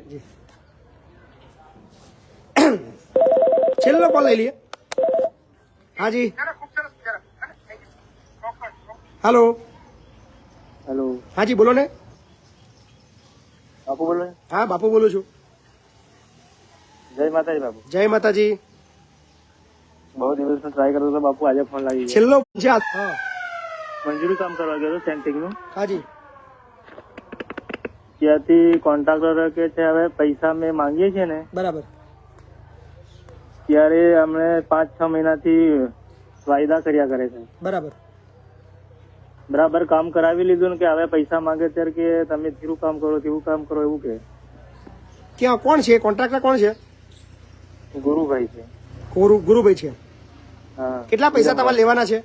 છેલ્લો કોલ લઈ લઈએ. હાજી. હેલો. હાજી, બોલો ને. બાપુ બોલો. હા, બાપુ બોલું છું. જય માતાજી બાપુ. જય માતાજી. બહુ દિવસનો ટ્રાય કરતો હતો બાપુ, આજે ફોન લાગી ગયો. છેલ્લો મંજૂરી કામ કરવા ગયો હતો સેન્ટિંગ નું. હાજી. ત્યાંથી કોન્ટ્રાક્ટર કે છે હવે પૈસા અમે માંગીએ છીએ ને. બરાબર. ત્યારે અમને 5-6 મહિનાથી વાયદા કર્યા કરે છે. બરાબર. બરાબર કામ કરાવી લીધું ને કે હવે પૈસા માંગે ત્યારે કે તમે ધીરું કામ કરો તેવું કામ કરો એવું કે ક્યાં કોણ છે કોન્ટ્રાક્ટર કોણ છે? ગુરુભાઈ છે. ગુરુભાઈ છે. હા. કેટલા પૈસા તમારે લેવાના છે?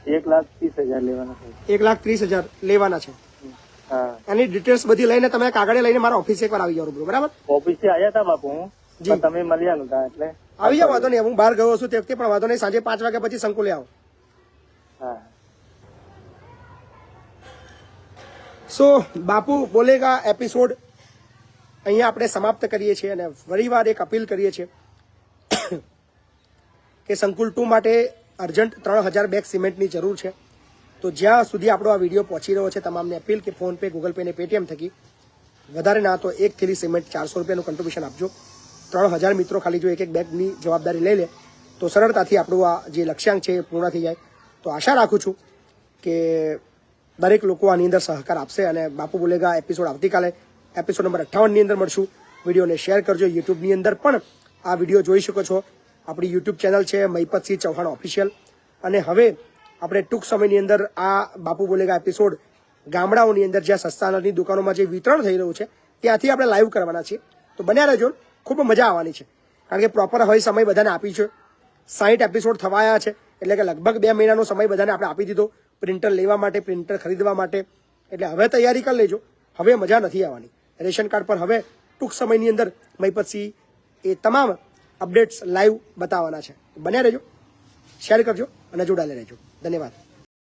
1,30,000 લેવાના છે. 1,30,000 લેવાના છે. હા. એની ડિટેલ્સ બધી લઈને તમે કાગળે લઈને મારા ઓફિસે એકવાર આવી જાવ રૂબરૂ, બરાબર? ઓફિસે આવ્યા હતા બાપુ હું, પણ તમે મળ્યા નતા એટલે આવી જાવ, વાંધો નહીં. હું બહાર ગયો છું તે વખતે, પણ વાંધો નહીં. સાંજે 5 વાગ્યા પછી સંકુલે આવો. હા. સો બાપુ બોલેગા એપિસોડ અહીંયા આપણે સમાપ્ત કરીએ છીએ અને ફરીવાર એક અપીલ કરીએ છીએ કે સંકુલ 2 માટે અર્જન્ટ 3,000 બેગ સિમેન્ટની જરૂર છે. તો જ્યાં સુધી આપણો આ વિડીયો પહોંચી રહ્યો છે તમામને અપીલ કે ફોન પે, ગૂગલ પે અને પેટીએમ થકી વધારે ના તો 1 થેલી સિમેન્ટ 400 રૂપિયાનું કન્ટ્રીબ્યુશન આપજો. 3,000 મિત્રો ખાલી જો એક બેગની જવાબદારી લઈ લે તો સરળતાથી આપણું આ જે લક્ષ્યાંક છે એ પૂર્ણ થઈ જાય. તો આશા રાખું છું કે દરેક લોકો આની અંદર સહકાર આપશે અને બાપુ બોલેગા એપિસોડ આવતીકાલે એપિસોડ નંબર 58ની અંદર મળશું. વિડીયોને શેર કરજો. યુટ્યુબની અંદર પણ આ વિડીયો જોઈ શકો છો. આપણી યુટ્યુબ ચેનલ છે મહિપતસિંહ ચૌહાણ ઓફિશિયલ. અને હવે આપણે ટૂંક સમયની અંદર આ બાપુ બોલેગા એપિસોડ ગામડાઓની અંદર જ્યાં સસ્તા અનાજની દુકાનોમાં જે વિતરણ થઈ રહ્યું છે ત્યાંથી આપણે લાઈવ કરવાના છીએ. તો બન્યા રહેજો, ખૂબ મજા આવવાની છે. કારણ કે પ્રોપર હવે સમય બધાને આપી છે. 60 એપિસોડ થવાયા છે, એટલે કે લગભગ 2 મહિનાનો સમય બધાને આપણે આપી દીધો પ્રિન્ટર લેવા માટે, પ્રિન્ટર ખરીદવા માટે. એટલે હવે તૈયારી કરી લેજો. હવે મજા નથી આવવાની. રેશન કાર્ડ પર હવે ટૂંક સમયની અંદર મહિપતસિંહ એ તમામ અપડેટ્સ લાઈવ બતાવવાના છે. બન્યા રહેજો, શેર કરજો અને જોડાયેલા રહેજો. ધન્યવાદ.